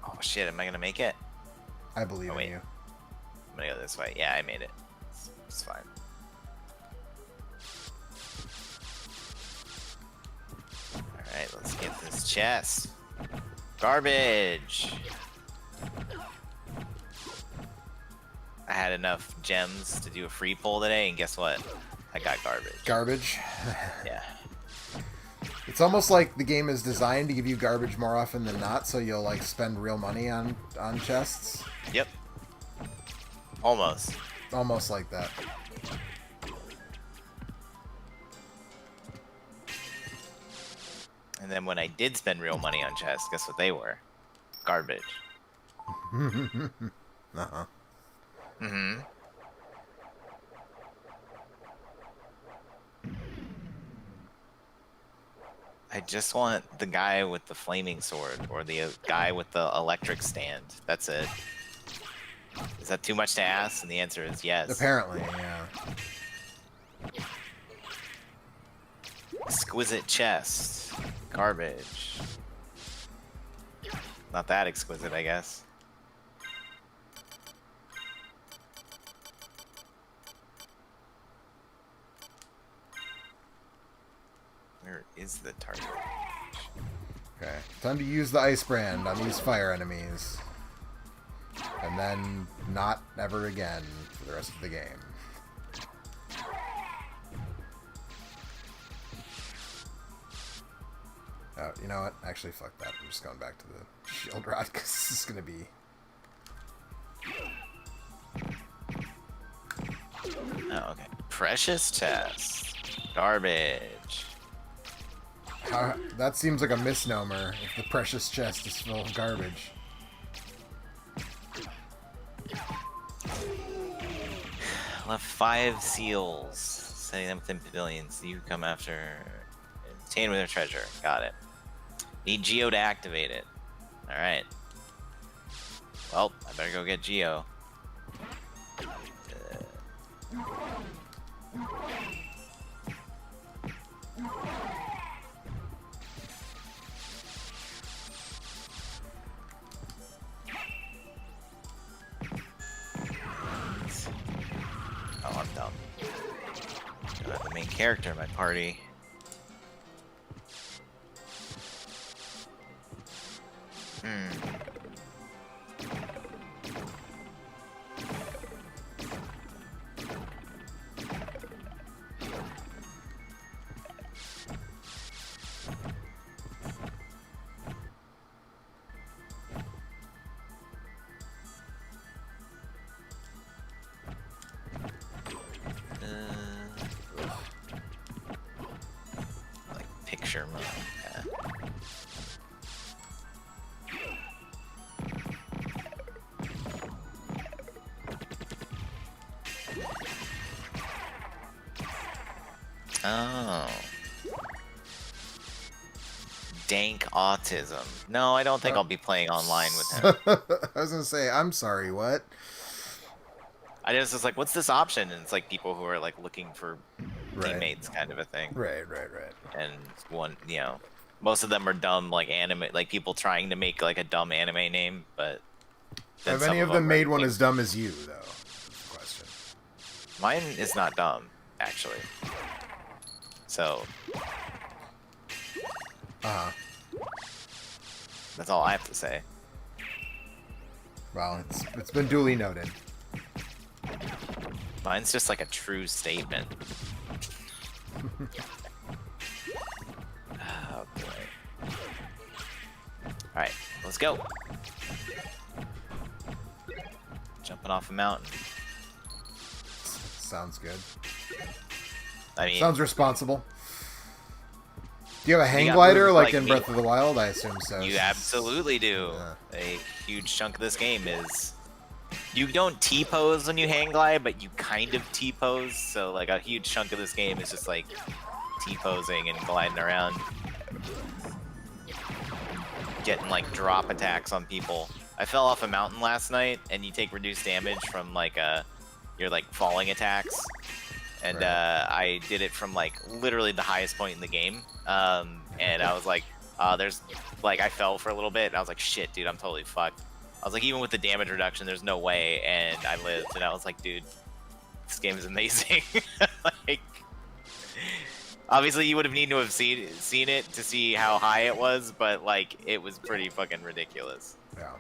Oh shit, am I gonna make it? I believe in wait. you. I'm gonna go this way. Yeah, I made it. It's fine. Alright, let's get this chest. Garbage! I had enough gems to do a free pull today, and guess what? I got garbage. Garbage. Yeah. It's almost like the game is designed to give you garbage more often than not, so you'll like spend real money on chests. Yep. Almost. Almost like that. And then when I did spend real money on chests, guess what they were? Garbage. Uh-huh. Mm-hmm. I just want the guy with the flaming sword or the guy with the electric stand. That's it. Is that too much to ask? And the answer is yes. Apparently, yeah. Exquisite chest. Garbage. Not that exquisite, I guess. Where is the target? Okay, time to use the ice brand on these fire enemies. And then not ever again for the rest of the game. Oh, you know what? Actually, fuck that. I'm just going back to the shield rod because this is going to be... Oh, okay. Precious chest. Garbage. That seems like a misnomer if the precious chest is full of garbage. Left 5 seals. Setting them within pavilions. You come after... Obtain with their treasure. Got it. Need Geo to activate it. Alright. Well, I better go get Geo. Oh, I'm dumb. I have the main character in my party. Like picture mode. Yeah. Oh. Dank autism. No, I don't think I'll be playing online with him. I was gonna say, I'm sorry, what? I just was like, what's this option? And it's like people who are like looking for teammates kind of a thing. Right. And one, you know, most of them are dumb, like anime, like people trying to make like a dumb anime name, but... Have any of them made one as dumb as you, though? That's the question. Mine is not dumb, actually. So... That's all I have to say. Well, it's been duly noted. Mine's just like a true statement. Oh boy. Alright, let's go. Jumping off a mountain. Sounds good. I mean, sounds responsible. Do you have a hang got glider moves like like in me. Breath of the Wild? I assume so. you absolutely do. Yeah. A huge chunk of this game is... You don't T-pose when you hang glide, but you kind of T-pose, so like a huge chunk of this game is just like T-posing and gliding around. Getting like drop attacks on people. I fell off a mountain last night, and you take reduced damage from like your like falling attacks. And I did it from like literally the highest point in the game. And I was like, there's like, I fell for a little bit, and I was like, shit, dude, I'm totally fucked. I was like, even with the damage reduction, there's no way, and I lived, and I was like, dude, this game is amazing. Like, obviously you would have needed to have seen it to see how high it was, but like, it was pretty fucking ridiculous. Yeah.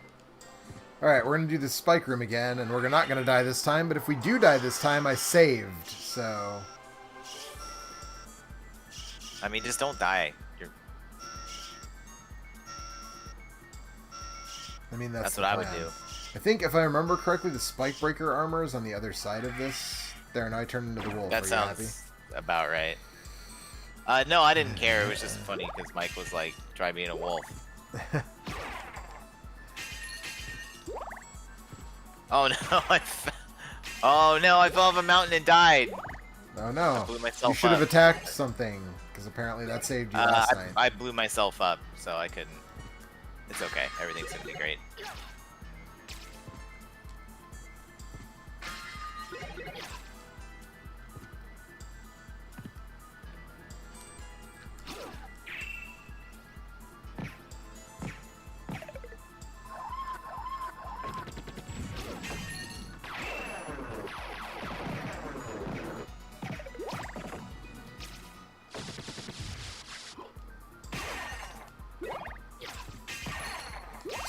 Alright, we're gonna do the spike room again, and we're not gonna die this time, but if we do die this time, I saved, so... I mean, just don't die. I mean, that's what I would do. I think, if I remember correctly, the spike breaker armor is on the other side of this. There, now I turned into the wolf. That Are sounds you happy? about right. No, I didn't care. It was just funny because Mike was like, try being a wolf. Oh no, I fell off a mountain and died. Oh no. I blew myself You should have up. attacked something, Because apparently that saved you last night. I blew myself up, so I couldn't. It's okay. Everything's gonna be great.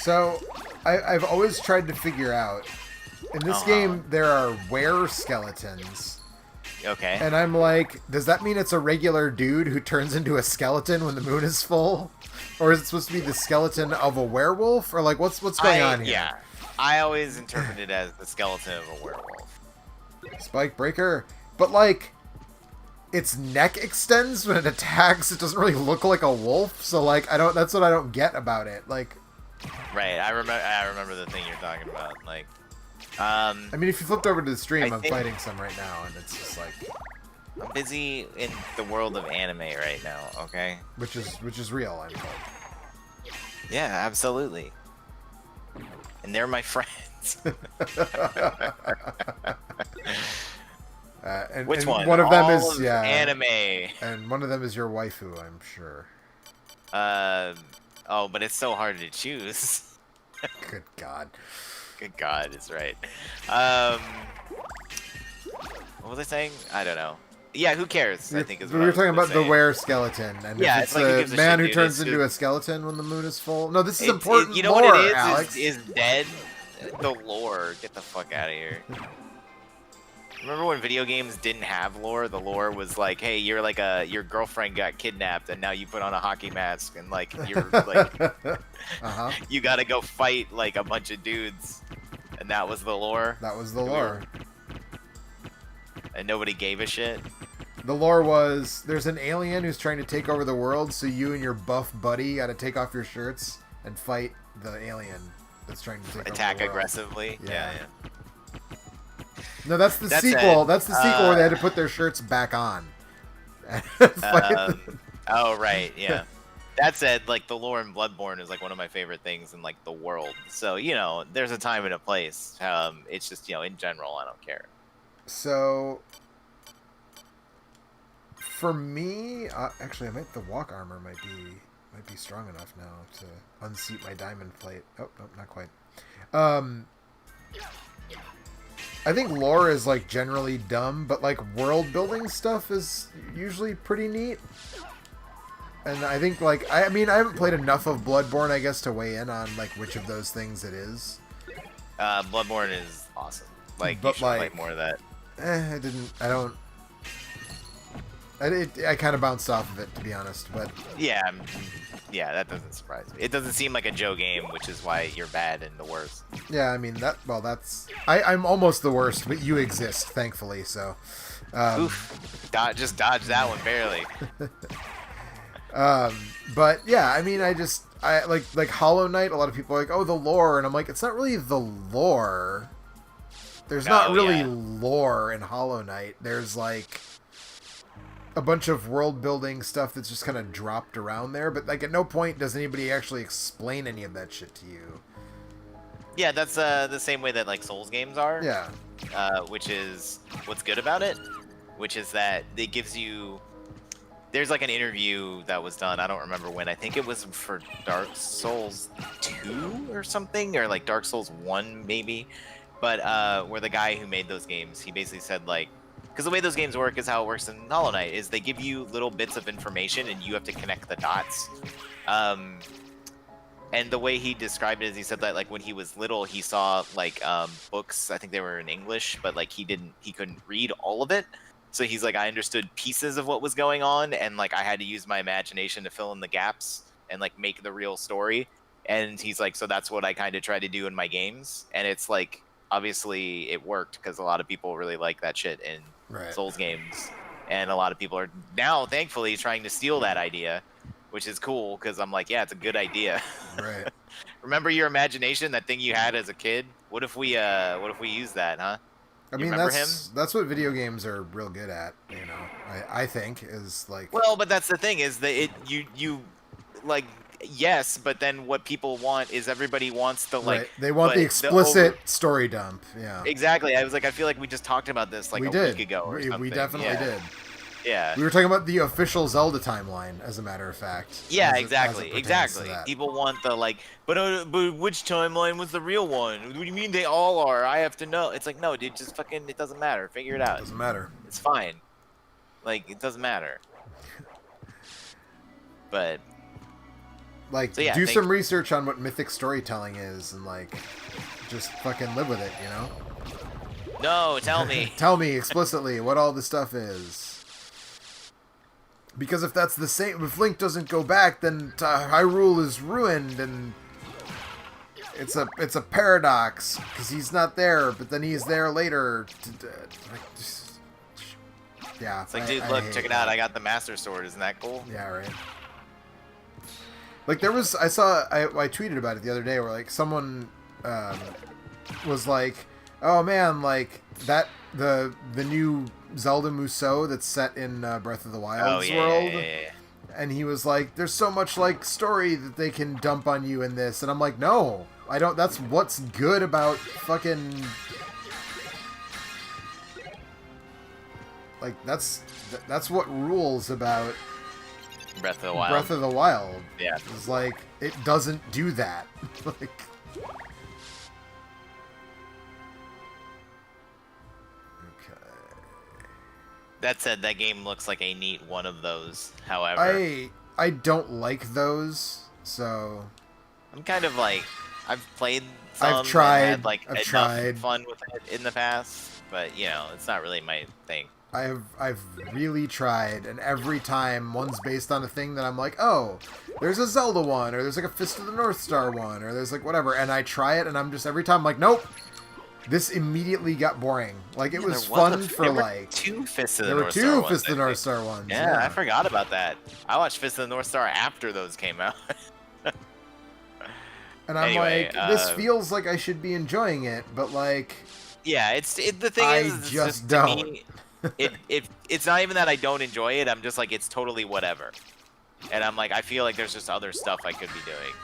So, I've always tried to figure out, in this game, there are were-skeletons. Okay. And I'm like, does that mean it's a regular dude who turns into a skeleton when the moon is full? Or is it supposed to be the skeleton of a werewolf? Or, like, what's going on here? Yeah. I always interpret it as the skeleton of a werewolf. Spike breaker. But, like, its neck extends when it attacks. It doesn't really look like a wolf. So, like, that's what I don't get about it. Like... Right, I remember the thing you're talking about. Like, I mean, if you flipped over to the stream, I'm think fighting some right now, and it's just like... I'm busy in the world of anime right now, okay? Which is real, I'm told. Yeah, absolutely. And they're my friends. Which one? One of them All is of yeah, anime. and one of them is your waifu, I'm sure. Oh, but it's so hard to choose. Good God. Good God, is right. What was I saying? I don't know. Yeah, who cares? I think is what we I were was talking gonna about the say. were-skeleton, and Yeah, if it's it's like, who the gives a man shit, who dude? turns It's into just- a skeleton when the moon is full. No, this is It's- important you know lore, what it is? Alex. Is dead. The lore. Get the fuck out of here. Remember when video games didn't have lore? The lore was like, hey, you're like your girlfriend got kidnapped, and now you put on a hockey mask, and like you're like, Uh-huh. you gotta go fight like a bunch of dudes, and that was the lore. That was the lore. And nobody gave a shit. The lore was, there's an alien who's trying to take over the world, so you and your buff buddy gotta take off your shirts and fight the alien that's trying to take over the Attack world. aggressively. Yeah. Yeah. No, that's the That's sequel. it. That's the sequel where they had to put their shirts back on. Fight Oh right, yeah. That said, like the lore in Bloodborne is like one of my favorite things in like the world. So you know, there's a time and a place. It's just in general, I don't care. So, for me, actually, the walk armor might be strong enough now to unseat my diamond plate. Oh, no, not quite. I think lore is like generally dumb, but like world building stuff is usually pretty neat. And I think like I haven't played enough of Bloodborne, I guess, to weigh in on like which of those things it is. Bloodborne is awesome. Like But, you should like, play more of that. I kind of bounced off of it, to be honest, but Yeah, yeah, that doesn't surprise me. It doesn't seem like a Joe game, which is why you're bad and the worst. yeah, I mean that's I'm almost the worst, but you exist, thankfully, so Oof. Just dodge that one barely. but yeah, I mean I like Hollow Knight, a lot of people are like, oh, the lore, and I'm like, it's not really the lore. There's not really lore in Hollow Knight. There's like a bunch of world building stuff that's just kind of dropped around there, but like at no point does anybody actually explain any of that shit to you. Yeah, that's the same way that like Souls games are. Yeah. Which is what's good about it, which is that it gives you. There's like an interview that was done. I don't remember when. I think it was for Dark Souls 2 or something, or like Dark Souls 1 maybe. But where the guy who made those games, he basically said like, because the way those games work is how it works in Hollow Knight, is they give you little bits of information and you have to connect the dots. And the way he described it is he said that like when he was little, he saw like books, I think they were in English, but like he couldn't read all of it. So he's like, I understood pieces of what was going on, and like I had to use my imagination to fill in the gaps and like make the real story. And he's like, so that's what I kind of try to do in my games. And it's like, obviously it worked because a lot of people really like that shit in Souls games. And a lot of people are now, thankfully, trying to steal that idea, which is cool because I'm like, yeah, it's a good idea. Right. Remember your imagination, that thing you had as a kid? What if we use that, huh? I mean, that's what video games are real good at. You know, I think is like. Well, but that's the thing is that you like yes, but then what people want is everybody wants the like. Right. They want the explicit story dump. Yeah. Exactly. I was like, I feel like we just talked about this like a week ago or something. We definitely did. Yeah. We were talking about the official Zelda timeline, as a matter of fact. Yeah, exactly. People want the like, but which timeline was the real one? What do you mean they all are? I have to know. It's like, no, dude, just fucking, it doesn't matter. Figure it out. Doesn't matter. It's fine. Like, it doesn't matter. But like, so, yeah, do some research on what mythic storytelling is, and like, just fucking live with it, you know? No, tell me. Tell me explicitly what all this stuff is. Because if that's the same, if Link doesn't go back, then Hyrule is ruined, and it's a paradox because he's not there, but then he's there later. Yeah, it's like, dude, look, check it out. I got the Master Sword. Isn't that cool? Yeah, right. Like I tweeted about it the other day, where like someone was like, "Oh man, like that the new Zelda Musou that's set in Breath of the Wild's world," and he was like, "There's so much like story that they can dump on you in this," and I'm like, "No, I don't. That's what's good about fucking like that's what rules about Breath of the Wild. Breath of the Wild. Yeah, it's like it doesn't do that. Like." That said, that game looks like a neat one of those. However, I don't like those, so I'm kind of like I've played some. I've tried. And had, like I've enough tried fun with it in the past, but you know, it's not really my thing. I've really tried, and every time one's based on a thing that I'm like, oh, there's a Zelda one, or there's like a Fist of the North Star one, or there's like whatever, and I try it, and I'm just every time I'm like, nope. This immediately got boring. Like, it was fun for like... Two Fists of the North Star ones. There were two Fists of the North Star ones. Yeah, I forgot about that. I watched Fists of the North Star after those came out. And I'm like, this feels like I should be enjoying it, but like... Yeah, the thing is, I just don't. Me, it's not even that I don't enjoy it. I'm just like, it's totally whatever. And I'm like, I feel like there's just other stuff I could be doing.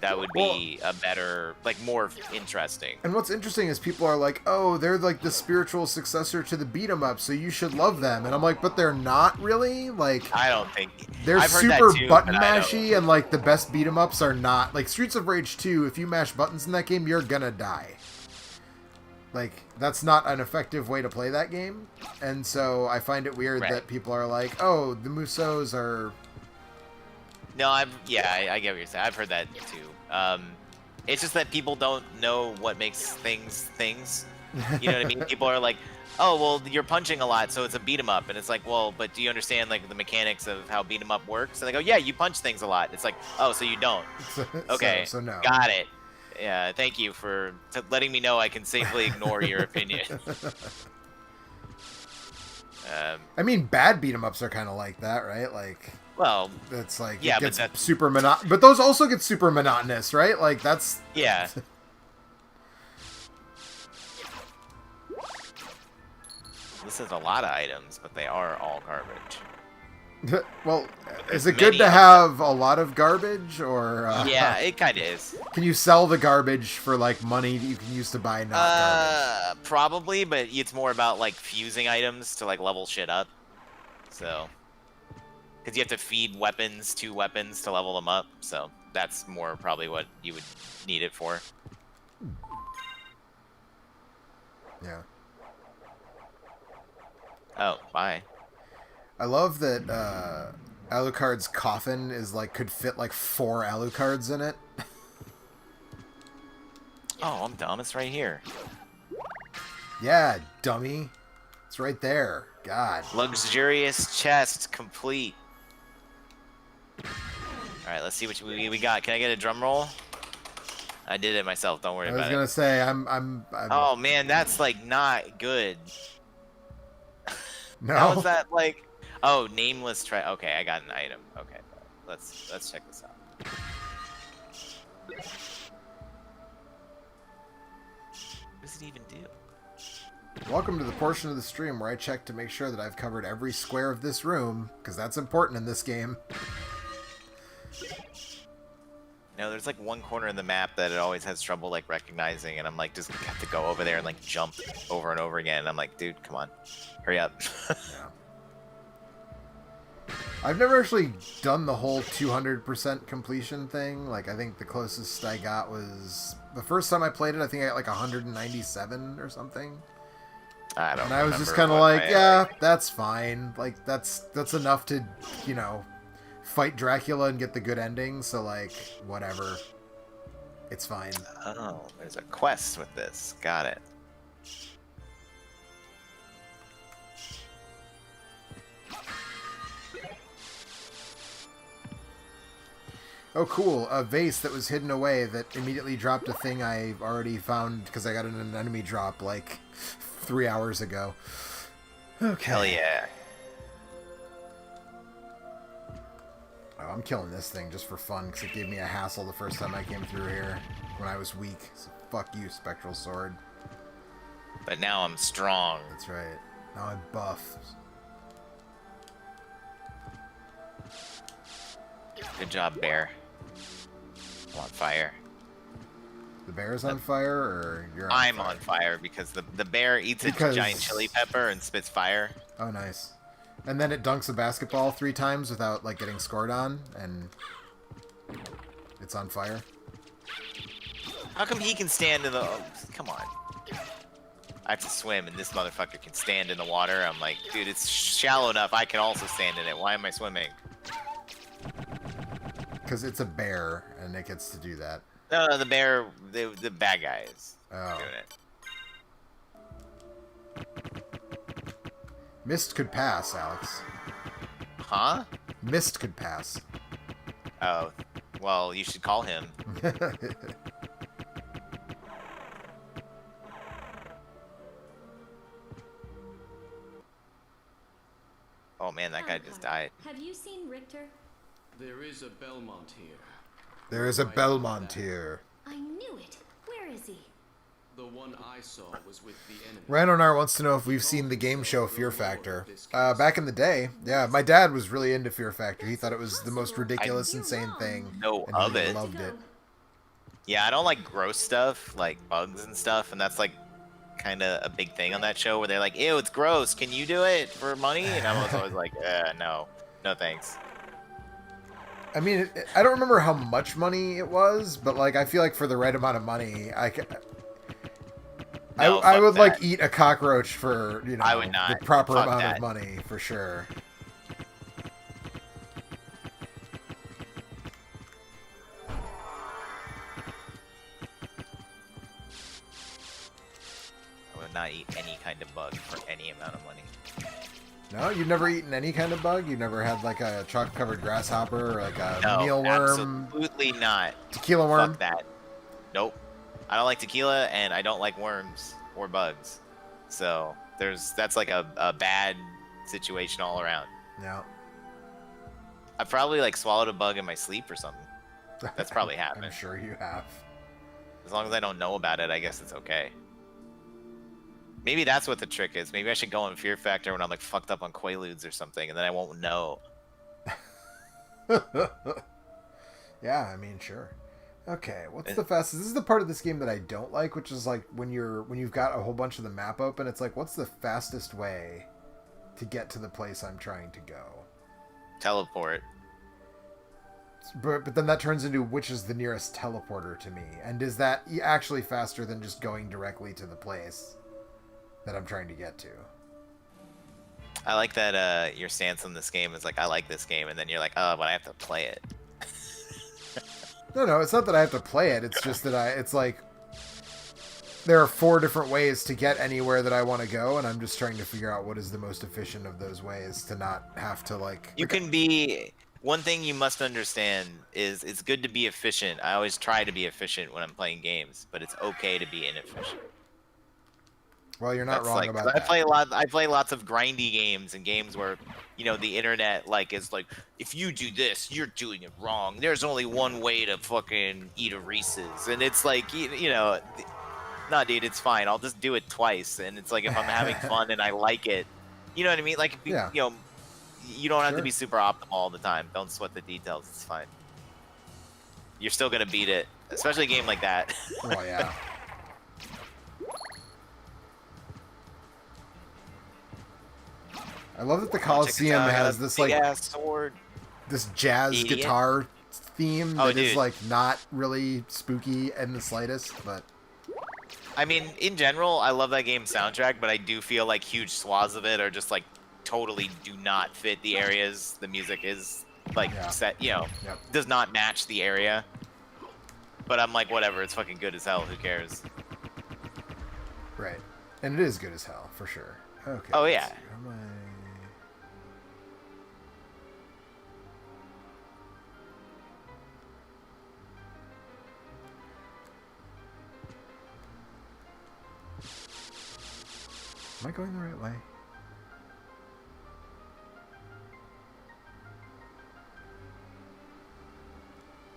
That would be a better, like, more interesting. And what's interesting is people are like, oh, they're like the spiritual successor to the beat 'em up, so you should love them. And I'm like, but they're not really. Like, I don't think they're super button mashy, and like the best beat 'em ups are not. Like Streets of Rage 2, if you mash buttons in that game, you're gonna die. Like, that's not an effective way to play that game. And so I find it weird that people are like, oh, the Musous are... No, I get what you're saying. I've heard that too. It's just that people don't know what makes things. You know what I mean? People are like, oh, well, you're punching a lot, so it's a beat 'em up. And it's like, well, but do you understand like the mechanics of how beat 'em up works? And they go, yeah, you punch things a lot. It's like, oh, so you don't. Okay, so no. Got it. Yeah, thank you for letting me know I can safely ignore your opinion. I mean, bad beat 'em ups are kind of like that, right? Like, well, that's like, yeah, it gets super monotonous. But those also get super monotonous, right? Like, that's... Yeah. This is a lot of items, but they are all garbage. Well, is it good to have a lot of garbage, or... Yeah, it kind of is. Can you sell the garbage for, like, money that you can use to buy not garbage? Probably, but it's more about, like, fusing items to, like, level shit up. So... Because you have to feed weapons to weapons to level them up, so that's more probably what you would need it for. Yeah. Oh, bye. I love that Alucard's coffin is like could fit like 4 Alucards in it. Oh, I'm dumb. It's right here. Yeah, dummy. It's right there. God. Luxurious chest complete. Alright, let's see what we got. Can I get a drum roll? I did it myself. Don't worry about it. I was gonna say I'm. Oh man, that's like not good. No. How is that like? Oh, nameless try. Okay, I got an item. Okay, let's check this out. What does it even do? Welcome to the portion of the stream where I check to make sure that I've covered every square of this room, because that's important in this game. No, there's like one corner in the map that it always has trouble like recognizing, and I'm like, just have to go over there and like jump over and over again. And I'm like, dude, come on, hurry up. Yeah. I've never actually done the whole 200% completion thing. Like, I think the closest I got was the first time I played it. I think I got like 197 or something. I don't. And I was just kind of like, yeah, that's fine. Like, that's enough to, you know, fight Dracula and get the good ending. So like, whatever, it's fine. Oh, there's a quest with this. Got it. Oh, cool. A vase that was hidden away that immediately dropped a thing I already found because I got an enemy drop like 3 hours ago. Okay. Hell yeah. Oh, I'm killing this thing just for fun because it gave me a hassle the first time I came through here when I was weak. So fuck you, Spectral Sword. But now I'm strong. That's right. Now I'm buff. Good job, bear. I'm on fire. The bear's on fire, or you're on I'm fire? on fire because the bear eats a giant chili pepper and spits fire. Oh, nice. And then it dunks a basketball 3 times without, like, getting scored on, and it's on fire. How come he can stand in the... Oh, come on. I have to swim, and this motherfucker can stand in the water. I'm like, dude, it's shallow enough. I can also stand in it. Why am I swimming? Because it's a bear, and it gets to do that. No, the bear, the bad guys Oh. doing it. Mist could pass, Alex. Huh? Mist could pass. Oh, well, you should call him. Oh man, that guy just died. Have you seen Richter? There is a Belmont here. There is a Belmont here. I knew it. Where is he? The one I saw was with the enemy. Ranonar wants to know if we've seen the game show Fear Factor. Back in the day, yeah, my dad was really into Fear Factor. He thought it was the most ridiculous, insane thing. Know and of he it. loved it. Yeah, I don't like gross stuff, like bugs and stuff, and that's like kind of a big thing on that show where they're like, ew, it's gross. Can you do it for money? And I was always like, no thanks. I mean, I don't remember how much money it was, but like, I feel like for the right amount of money, I would like eat a cockroach for, you know, I would not. the proper Fuck amount that. of money for sure. I would not eat any kind of bug for any amount of money. No, you've never eaten any kind of bug? You've never had like a chocolate-covered grasshopper or like a No, mealworm? absolutely not. Tequila worm? Fuck that. Nope. I don't like tequila, and I don't like worms or bugs. So that's like a bad situation all around. No. I probably like swallowed a bug in my sleep or something. That's probably happened. I'm sure you have. As long as I don't know about it, I guess it's okay. Maybe that's what the trick is. Maybe I should go on Fear Factor when I'm like fucked up on Quaaludes or something, and then I won't know. Yeah, I mean, sure. Okay, what's the fastest? This is the part of this game that I don't like, which is like when you've got a whole bunch of the map open, it's like, what's the fastest way to get to the place I'm trying to go? Teleport. But then that turns into which is the nearest teleporter to me, and is that actually faster than just going directly to the place that I'm trying to get to? I like that your stance on this game is like, I like this game, and then you're like, oh, but I have to play it. No, it's not that I have to play it. It's just that it's like there are 4 different ways to get anywhere that I want to go, and I'm just trying to figure out what is the most efficient of those ways to not have to like. You can be. One thing you must understand is it's good to be efficient. I always try to be efficient when I'm playing games, but it's okay to be inefficient. Well, you're not wrong about that. I play lots of grindy games and games where, you know, the internet like is like, if you do this, you're doing it wrong. There's only one way to fucking eat a Reese's, and it's like, you know, No, dude, it's fine. I'll just do it twice, and it's like if I'm having fun and I like it, you know what I mean? Like, if you, Yeah. you know, you don't have to Sure. be super optimal all the time. Don't sweat the details. It's fine. You're still gonna beat it, especially a game like that. Oh yeah. I love that the Coliseum has this like ass sword. this jazz Idiot. guitar theme Oh, that is dude. like not really spooky in the slightest, but I mean, in general, I love that game's soundtrack, but I do feel like huge swaths of it are just like totally do not fit the areas the music is like Yeah. set. You know, Yep. does not match the area. But I'm like, whatever. It's fucking good as hell. Who cares? right. And it is good as hell, for sure. Okay. Oh, let's yeah. see, how am I... Am I going the right way?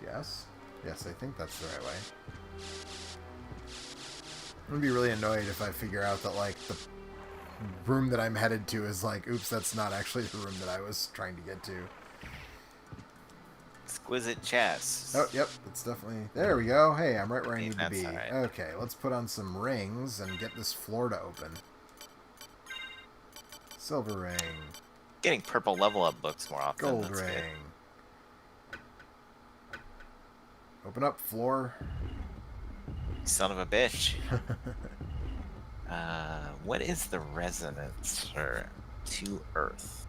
Yes. Yes, I think that's the right way. I'm gonna be really annoyed if I figure out that, like, the room that I'm headed to is like, oops, that's not actually the room that I was trying to get to. Exquisite chess. Oh, yep, it's definitely... There we go. Hey, I'm right where I need to That's be. alright. Okay, let's put on some rings and get this floor to open. Silver ring. Getting purple level up books more often. Gold That's ring. good. Open up, floor. Son of a bitch. What is the resonance to Earth?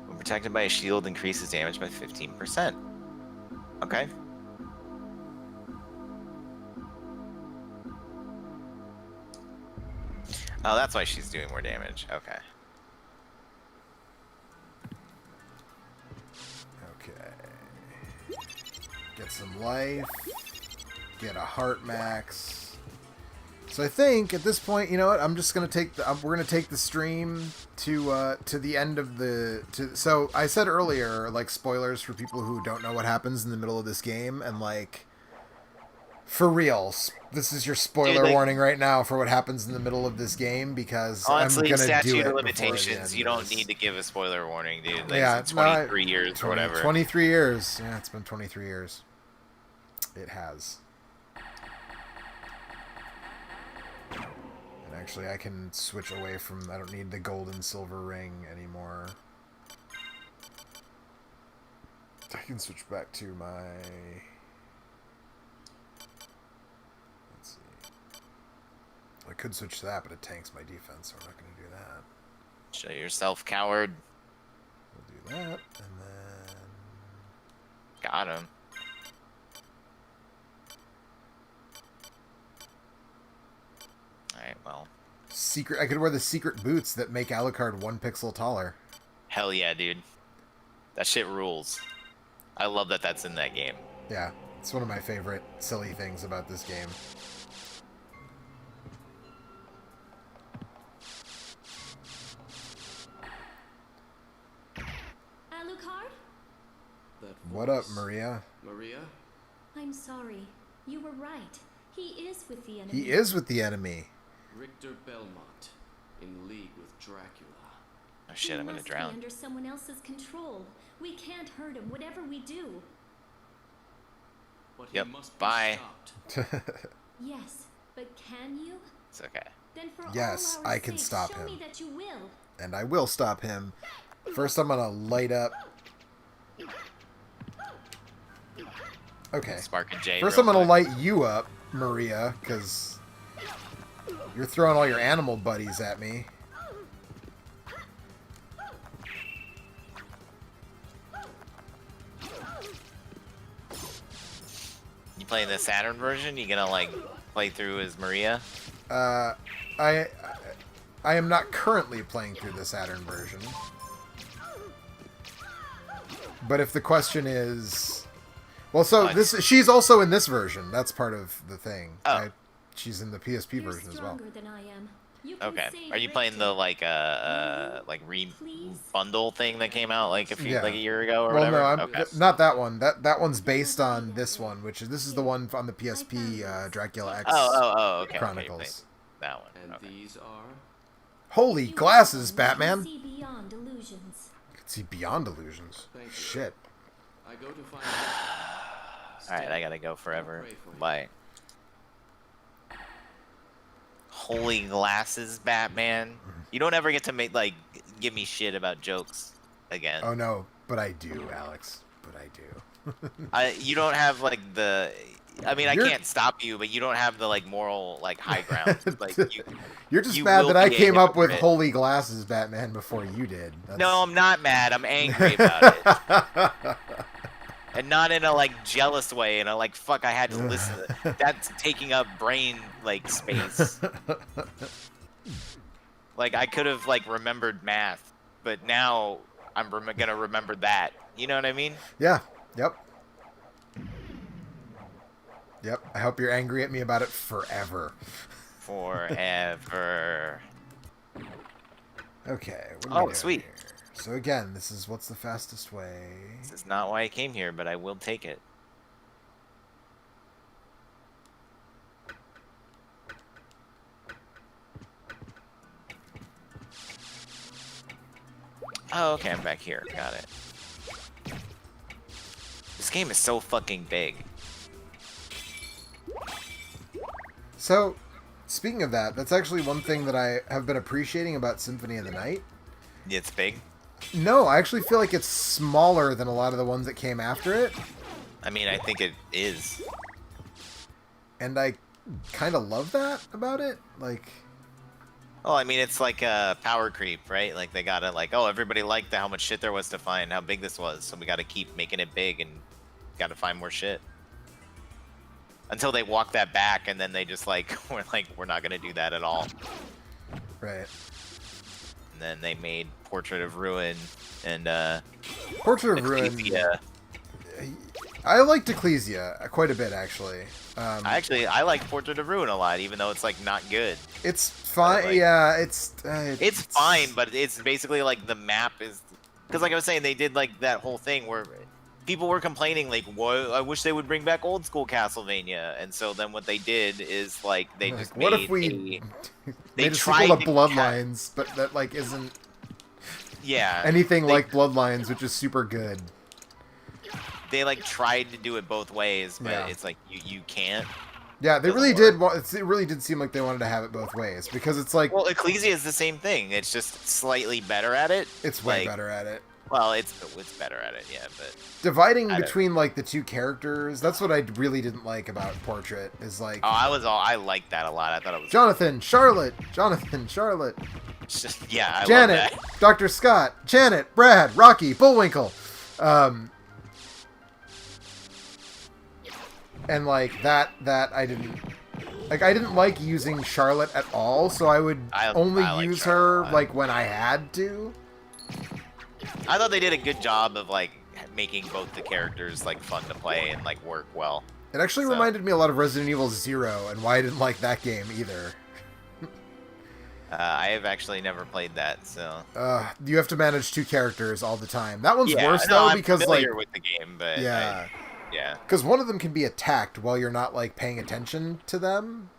When protected by a shield, increases damage by 15%. Okay. Oh, that's why she's doing more damage. Okay. Okay. Get some life. Get a heart max. So I think at this point, you know what? I'm just gonna take the. We're gonna take the stream to the end of the. So I said earlier, like, spoilers for people who don't know what happens in the middle of this game, and like, for real, this is your spoiler Dude, like, warning right now for what happens in the middle of this game, because honestly, I'm gonna do statute it of before the end limitations. You of don't this. need to give a spoiler warning, dude. Like, Yeah, it's no, 23 years or whatever. 23 years. Yeah, it's been 23 years. It has. And actually, I can switch away from... I don't need the gold and silver ring anymore. I can switch back to my... Let's see. I could switch to that, but it tanks my defense, so I'm not going to do that. Show yourself, coward. We'll do that, and then... Got him. Alright, well. Secret. I could wear the secret boots that make Alucard 1 pixel taller. Hell yeah, dude. That shit rules. I love that that's in that game. Yeah, it's one of my favorite silly things about this game. Alucard? That What up, voice. Maria? Maria? I'm sorry. You were right. He is with the enemy. He is with the enemy. Richter Belmont, in league with Dracula. Oh shit, I'm gonna He must drown. be under someone else's control. We can't hurt him, whatever we do. But Yep, he must bye. be stopped. Yes, but can you? It's okay. Then for Yes, all our I can sakes, stop show him. me that you will. And I will stop him. First, I'm gonna light up. Okay. Spark and J. First, real I'm gonna quick. light you up, Maria, because you're throwing all your animal buddies at me. You playing the Saturn version? You gonna like play through as Maria? I am not currently playing through the Saturn version. But if the question is, well, so What? she's also in this version. That's part of the thing. Oh. She's in the PSP You're version as well. stronger than I am. You can Okay. save Are you playing the Richter. like Please? bundle thing that came out like Yeah. a year ago or Well, whatever? no, I'm Okay. not that one. That one's based on this one, which is this is the one on the PSP, Dracula X Okay. Chronicles. That one. And Okay. these are. Holy You glasses, have them, Batman! See beyond illusions. I can see beyond illusions. Thank you. Shit. I go to find. All right, I gotta go forever. Pray for me. Bye. Holy glasses, Batman. You don't ever get to give me shit about jokes again. Oh no, but I do, Alex. But I do. You don't have the. I mean, You're- I can't stop you, but you don't have the moral high ground. You're just you mad will that I be a came up with hypocrite. holy glasses, Batman, before you did. No, I'm not mad. I'm angry about it. And not in a jealous way, in a fuck I had to listen. That's taking up brain space. I could have remembered math, but now I'm gonna remember that. You know what I mean? Yeah. Yep. Yep. I hope you're angry at me about it forever. Forever. Okay. What are we Oh, doing sweet. here? So again, this is what's the fastest way? This is not why I came here, but I will take it. Oh, okay, I'm back here. Got it. This game is so fucking big. So, speaking of that, that's actually one thing that I have been appreciating about Symphony of the Night. It's big. No, I actually feel like it's smaller than a lot of the ones that came after it, I mean, I think it is. and I kind of love that about it. Well, I mean, it's like a power creep, right? They gotta oh, everybody liked how much shit there was to find, how big this was, so we gotta keep making it big and gotta find more shit. Until they walk that back, and then they just we're not gonna do that at all. Right. And then they made Portrait of Ruin and Portrait of Ruin. Ecclesia. I liked Ecclesia quite a bit, actually. I like Portrait of Ruin a lot, even though it's not good. It's fine. Yeah, it's fine, but it's basically the map is because I was saying, they did that whole thing where people were complaining "Whoa, I wish they would bring back old school Castlevania," and so then what they did is they just what made if we they made a tried sequel to to Bloodlines, but that isn't anything like Bloodlines, which is super good. They tried to do it both ways, but Yeah. it's you can't. Yeah, they really did. It really did seem like they wanted to have it both ways, because it's Well, Ecclesia is the same thing. It's just slightly better at it. it's way better at it. Well, it's better at it, yeah. But Dividing I don't- between the two characters, that's what I really didn't like about Portrait. Is I liked that a lot. I thought it was Jonathan, Charlotte, just yeah. I Janet, love that. Dr. Scott, Janet, Brad, Rocky, Bullwinkle. And that I didn't like using Charlotte at all, so I would only I like use Charlotte her a lot. when I had to. I thought they did a good job of making both the characters fun to play and work well. It actually reminded me a lot of Resident Evil 0, and why I didn't like that game either. I have actually never played that, so You have to manage two characters all the time. That one's yeah, worse no, though, I'm because familiar with the game, but yeah, yeah, because one of them can be attacked while you're not paying attention to them,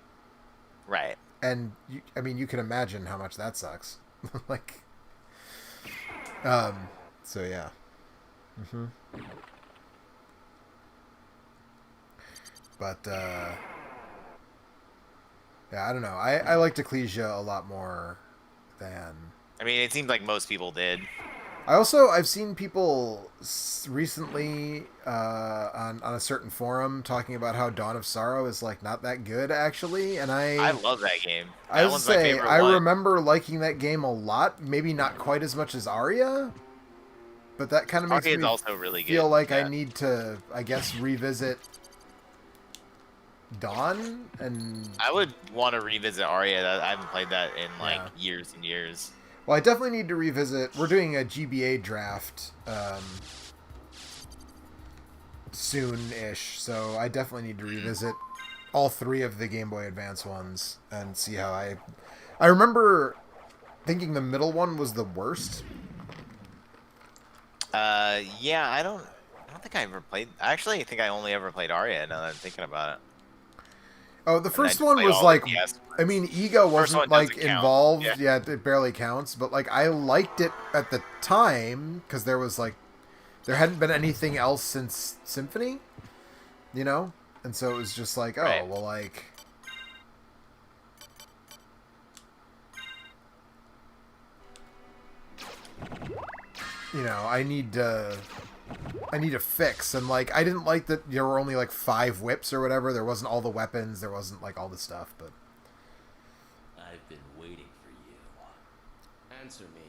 right. and you can imagine how much that sucks. So yeah. But yeah, I don't know. I liked Ecclesia a lot more than. I mean, it seems like most people did. I've seen people recently on a certain forum talking about how Dawn of Sorrow is not that good actually, and I love that game. I That was one's my say favorite I one. remember liking that game a lot, maybe not quite as much as Aria, but that kind of makes Aria's me also really feel good. like yeah. I need to, I guess, revisit Dawn, and I would want to revisit Aria. I haven't played that in Yeah. years and years. well, I definitely need to revisit. We're doing a GBA draft soon-ish, so I definitely need to revisit all three of the Game Boy Advance ones and see how I I remember thinking the middle one was the worst. Yeah, I don't think I ever played. Actually, I think I only ever played Arya. Now that I'm thinking about it. Oh, the first one was like, I mean, Ego wasn't like involved. Yeah, it barely counts. But like, I liked it at the time because there was like, there hadn't been anything else since Symphony, you know, and so it was just like, oh, right. well, like. You know, I need to fix, and like I didn't like that there were only like 5 whips or whatever. There wasn't all the weapons. There wasn't like all the stuff. But I've been waiting for you. Answer me.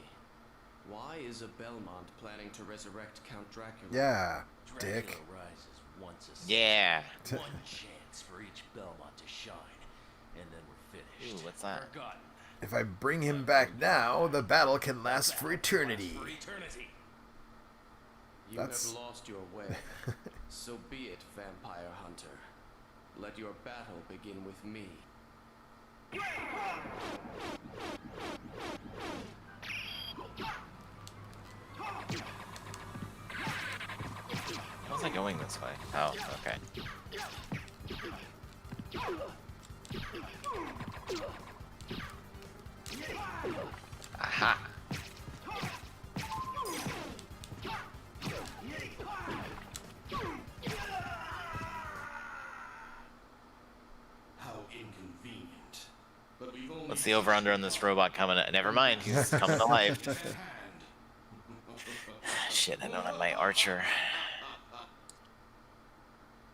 Why is a Belmont planning to resurrect Count Dracula? yeah, Dracula dick. rises once a Yeah. one chance for each Belmont to shine, and then we're finished. Ooh, what's that? Forgotten. If I bring him back now, the battle can last for eternity. For eternity. You That's- have lost your way. So be it, vampire hunter. Let your battle begin with me. How's it going this way? Oh, okay. Aha. How inconvenient. But we've only What's the over-under on this robot coming? Never mind, he's coming to life. at hand. Shit, I don't have my archer.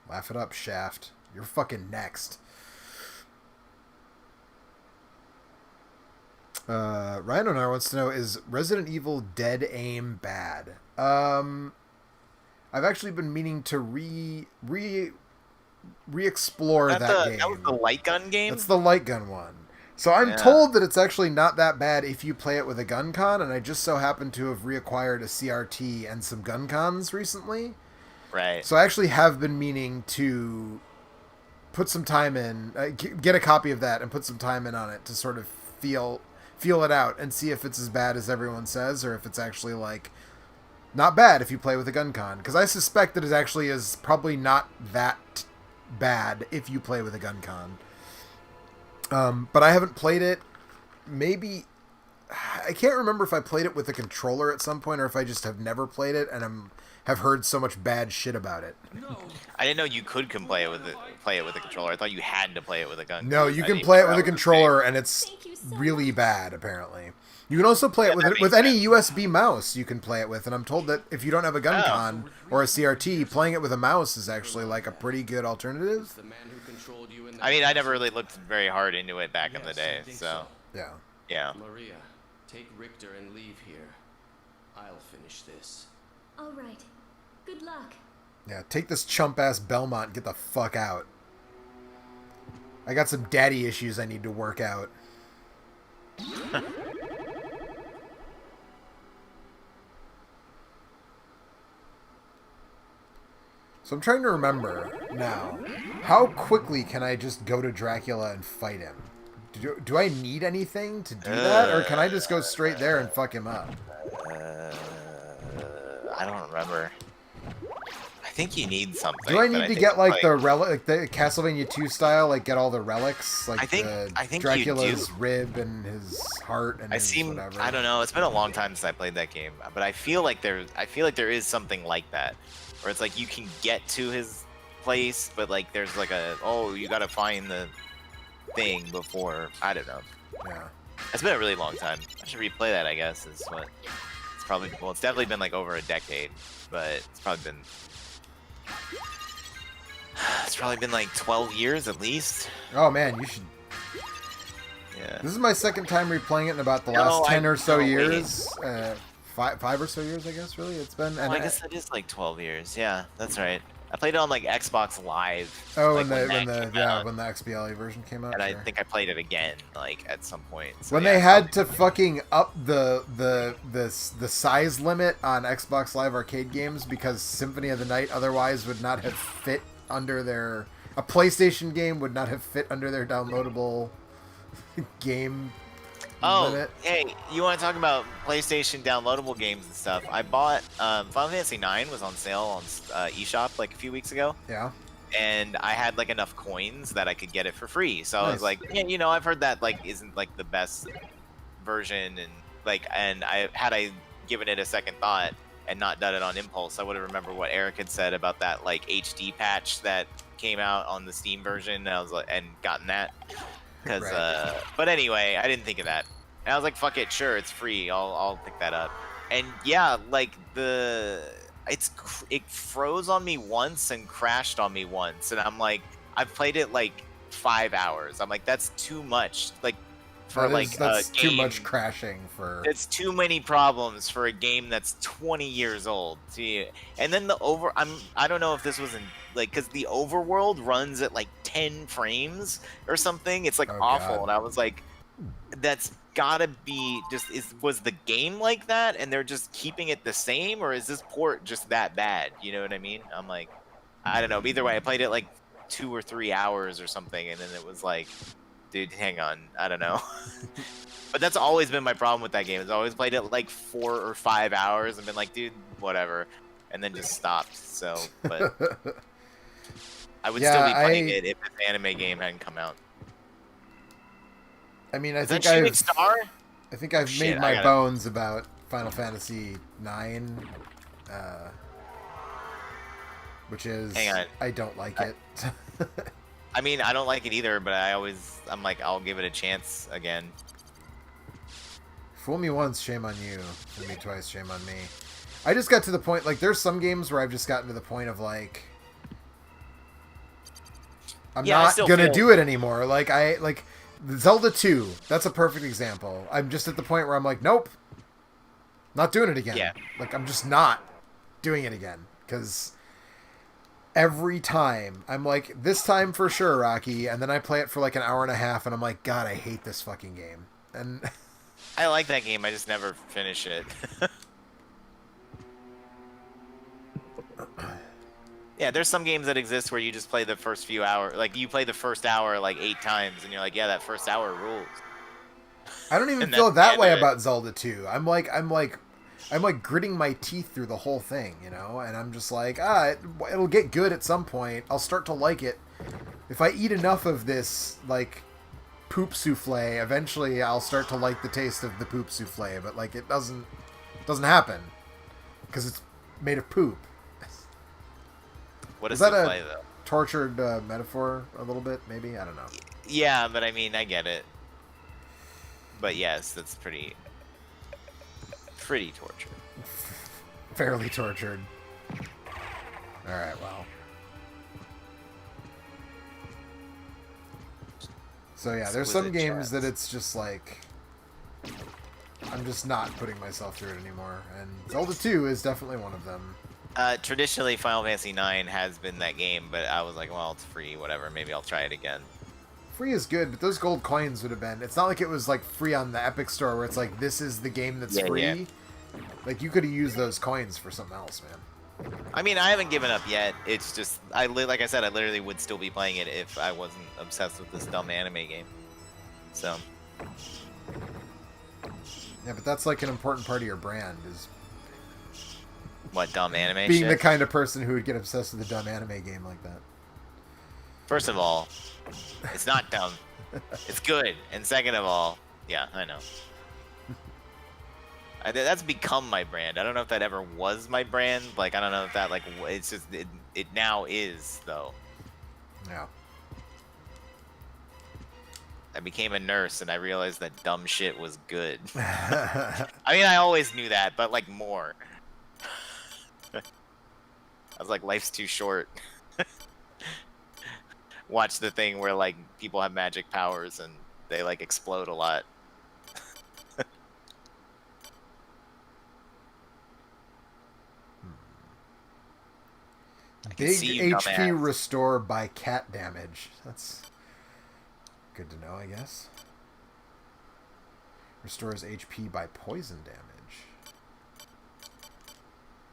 Laugh it up, Shaft. You're fucking next. Ryan Onar wants to know, is Resident Evil Dead Aim bad? I've actually been meaning to re-explore that game. That was the light gun game? That's the light gun one. So I'm told that it's actually not that bad if you play it with a gun con, and I just so happen to have reacquired a CRT and some gun cons recently. Right. So I actually have been meaning to put some time in, get a copy of that and put some time in on it to sort of feel it out and see if it's as bad as everyone says, or if it's actually like not bad if you play with a gun con. Because I suspect that it actually is probably not that bad if you play with a gun con. But I haven't played it. Maybe I can't remember if I played it with a controller at some point or if I just have never played it and have heard so much bad shit about it. I didn't know you could play it with a controller. I thought you had to play it with a gun. No, you can play it with a controller, and it's really bad, apparently. You can also play it with any USB mouse you can play it with, and I'm told that if you don't have a gun con or a CRT, playing it with a mouse is actually like a pretty good alternative. The man who controlled you in the I mean, I never really looked very hard into it back in the day, I think so Yeah. yeah. Maria, take Richter and leave here. I'll finish this. All right. Good luck. Yeah, take this chump-ass Belmont and get the fuck out. I got some daddy issues I need to work out. So I'm trying to remember now. How quickly can I just go to Dracula and fight him? Do I need anything to do that? Or can I just go straight there and fuck him up? I don't remember. I think you need something. Do I need to get like the relic, like the Castlevania 2 style, like get all the relics, like I think Dracula's you do. rib and his heart and his whatever. I don't know. It's been a long time since I played that game, but I feel like there is something like that, where it's like you can get to his place, but like there's like you gotta find the thing before. I don't know. Yeah. It's been a really long time. I should replay that, I guess. It's probably, well, it's definitely been like over a decade, but it's probably been like 12 years at least. Oh man, you should. Yeah. This is my second time replaying it in about the last 10 or so years. 5 or so years, I guess. Really, it's been. I guess it is like 12 years. Yeah, that's right. I played it on like Xbox Live. Oh, like, when the XBLA version came out. And sure. I think I played it again, like at some point. So, when yeah, they had to fucking up the size limit on Xbox Live arcade games because Symphony of the Night otherwise would not have fit under a PlayStation game would not have fit under their downloadable game Oh, limit. hey, you want to talk about PlayStation downloadable games and stuff? I bought Final Fantasy IX was on sale on eShop like a few weeks ago, Yeah. and I had like enough coins that I could get it for free. So I was Nice. like, yeah, you know, I've heard that like isn't like the best version, and like, and I given it a second thought and not done it on impulse, I would have remembered what Eric had said about that like HD patch that came out on the Steam version. And I was like, and gotten that. Because, Right. but anyway, I didn't think of that. And I was like, fuck it, sure, it's free. I'll pick that up. And yeah, like it froze on me once and crashed on me once, and I'm like, I've played it like 5 hours. I'm like, that's too much. Like for That's a too game, much crashing for. it's too many problems for a game that's 20 years old. See, and then I don't know if this was in like because the overworld runs at like 10 frames or something. It's like Oh, awful, God. and I was like, that's gotta be just was the game like that, and they're just keeping it the same, or is this port just that bad? You know what I mean? I'm like, I don't know. Either way, I played it like 2 or 3 hours or something, and then it was like, dude, hang on, I don't know. But that's always been my problem with that game. I've always played it like 4 or 5 hours and been like, dude, whatever, and then just stopped. So, but I would still be playing it if this anime game hadn't come out. I mean, Is that Shooting Star? I think I've Shit, made my bones about Final Fantasy IX, which is Hang on. I don't like it. I mean, I don't like it either, but I'm like, I'll give it a chance again. Fool me once, shame on you. Fool me twice, shame on me. I just got to the point, like, there's some games where I've just gotten to the point of, like, I'm not gonna do it anymore. Like, Zelda 2, that's a perfect example. I'm just at the point where I'm like, nope, not doing it again. Yeah. Like, I'm just not doing it again. Because every time, I'm like, this time for sure, Rocky, and then I play it for like an hour and a half, and I'm like, God, I hate this fucking game. And I like that game, I just never finish it. Yeah, there's some games that exist where you just play the first few hours. Like, you play the first hour like 8 times, and you're like, yeah, that first hour rules. I don't even feel that way about Zelda 2. I'm like gritting my teeth through the whole thing, you know? And I'm just like, it'll get good at some point. I'll start to like it. If I eat enough of this, like, poop souffle, eventually I'll start to like the taste of the poop souffle. But, like, it doesn't happen. Because it's made of poop. What is that souffle, though? Tortured metaphor a little bit, maybe? I don't know. Yeah, but I mean, I get it. But yes, that's pretty tortured. Fairly tortured. Alright, well. So yeah, there's some games that it's just like, I'm just not putting myself through it anymore. And Zelda 2 is definitely one of them. Traditionally, Final Fantasy IX has been that game, but I was like, well, it's free, whatever. Maybe I'll try it again. Free is good, but those gold coins would have been... It's not like it was like free on the Epic Store where it's like, this is the game that's free. Yeah. Like, you could have used those coins for something else, man. I mean, I haven't given up yet. It's just, like I said, I literally would still be playing it if I wasn't obsessed with this dumb anime game. So. Yeah, but that's like an important part of your brand, is... What, dumb anime being shit? the kind of person who would get obsessed with a dumb anime game like that. First of all, it's not dumb. It's good. And second of all, yeah, I know. That's become my brand. I don't know if that ever was my brand. Like, I don't know if that, like, it's just, it now is, though. Yeah. I became a nurse, and I realized that dumb shit was good. I mean, I always knew that, but, like, more. I was like, life's too short. Watch the thing where, like, people have magic powers, and they, like, explode a lot. Big HP restore by cat damage. That's good to know, I guess. Restores HP by poison damage.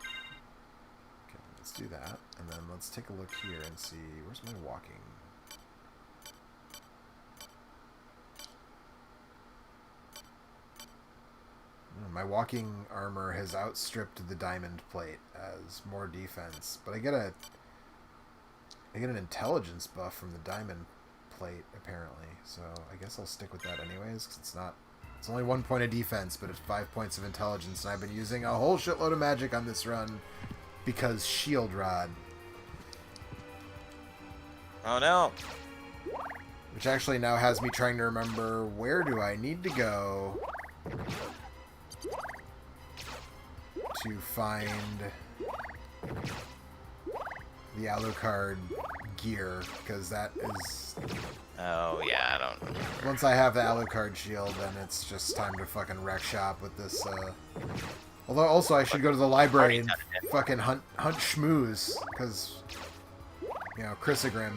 Okay, let's do that. And then let's take a look here and see... Where's my walking? My walking armor has outstripped the diamond plate as more defense, but I get an intelligence buff from the diamond plate apparently. So I guess I'll stick with that anyways, because it's only 1 point of defense, but it's 5 points of intelligence, and I've been using a whole shitload of magic on this run because Shield Rod. Oh no. Which actually now has me trying to remember, where do I need to go to find the Alucard gear, because that is... Oh yeah, I don't remember. Once I have the Alucard shield, then it's just time to fucking wreck shop with this, Although also I should go to the library and fucking hunt schmooze, because, you know, Chrysogrim.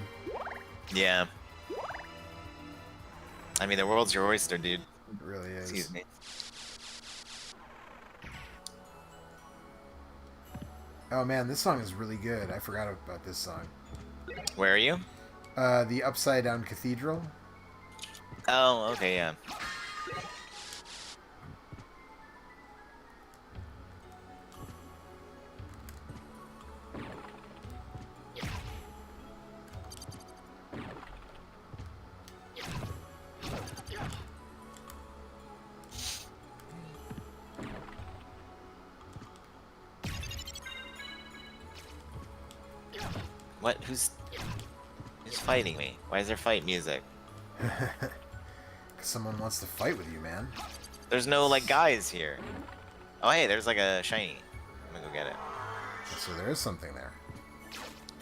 Yeah. I mean, the world's your oyster, dude. It really is. Excuse me. Oh man, this song is really good. I forgot about this song. Where are you? The Upside Down Cathedral. Oh, okay, yeah. What? Who's fighting me? Why is there fight music? Someone wants to fight with you, man. There's no, like, guys here. Oh, hey, there's, like, a shiny. I'm gonna go get it. So there is something there.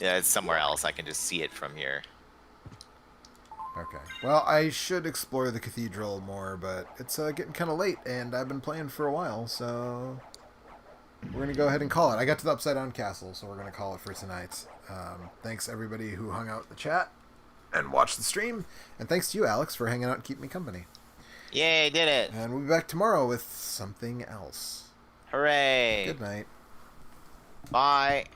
Yeah, it's somewhere else. I can just see it from here. Okay. Well, I should explore the cathedral more, but it's getting kind of late, and I've been playing for a while, so... We're going to go ahead and call it. I got to the Upside Down Castle, so we're going to call it for tonight. Thanks, everybody who hung out in the chat and watched the stream. And thanks to you, Alex, for hanging out and keeping me company. Yay, did it! And we'll be back tomorrow with something else. Hooray! Good night. Bye!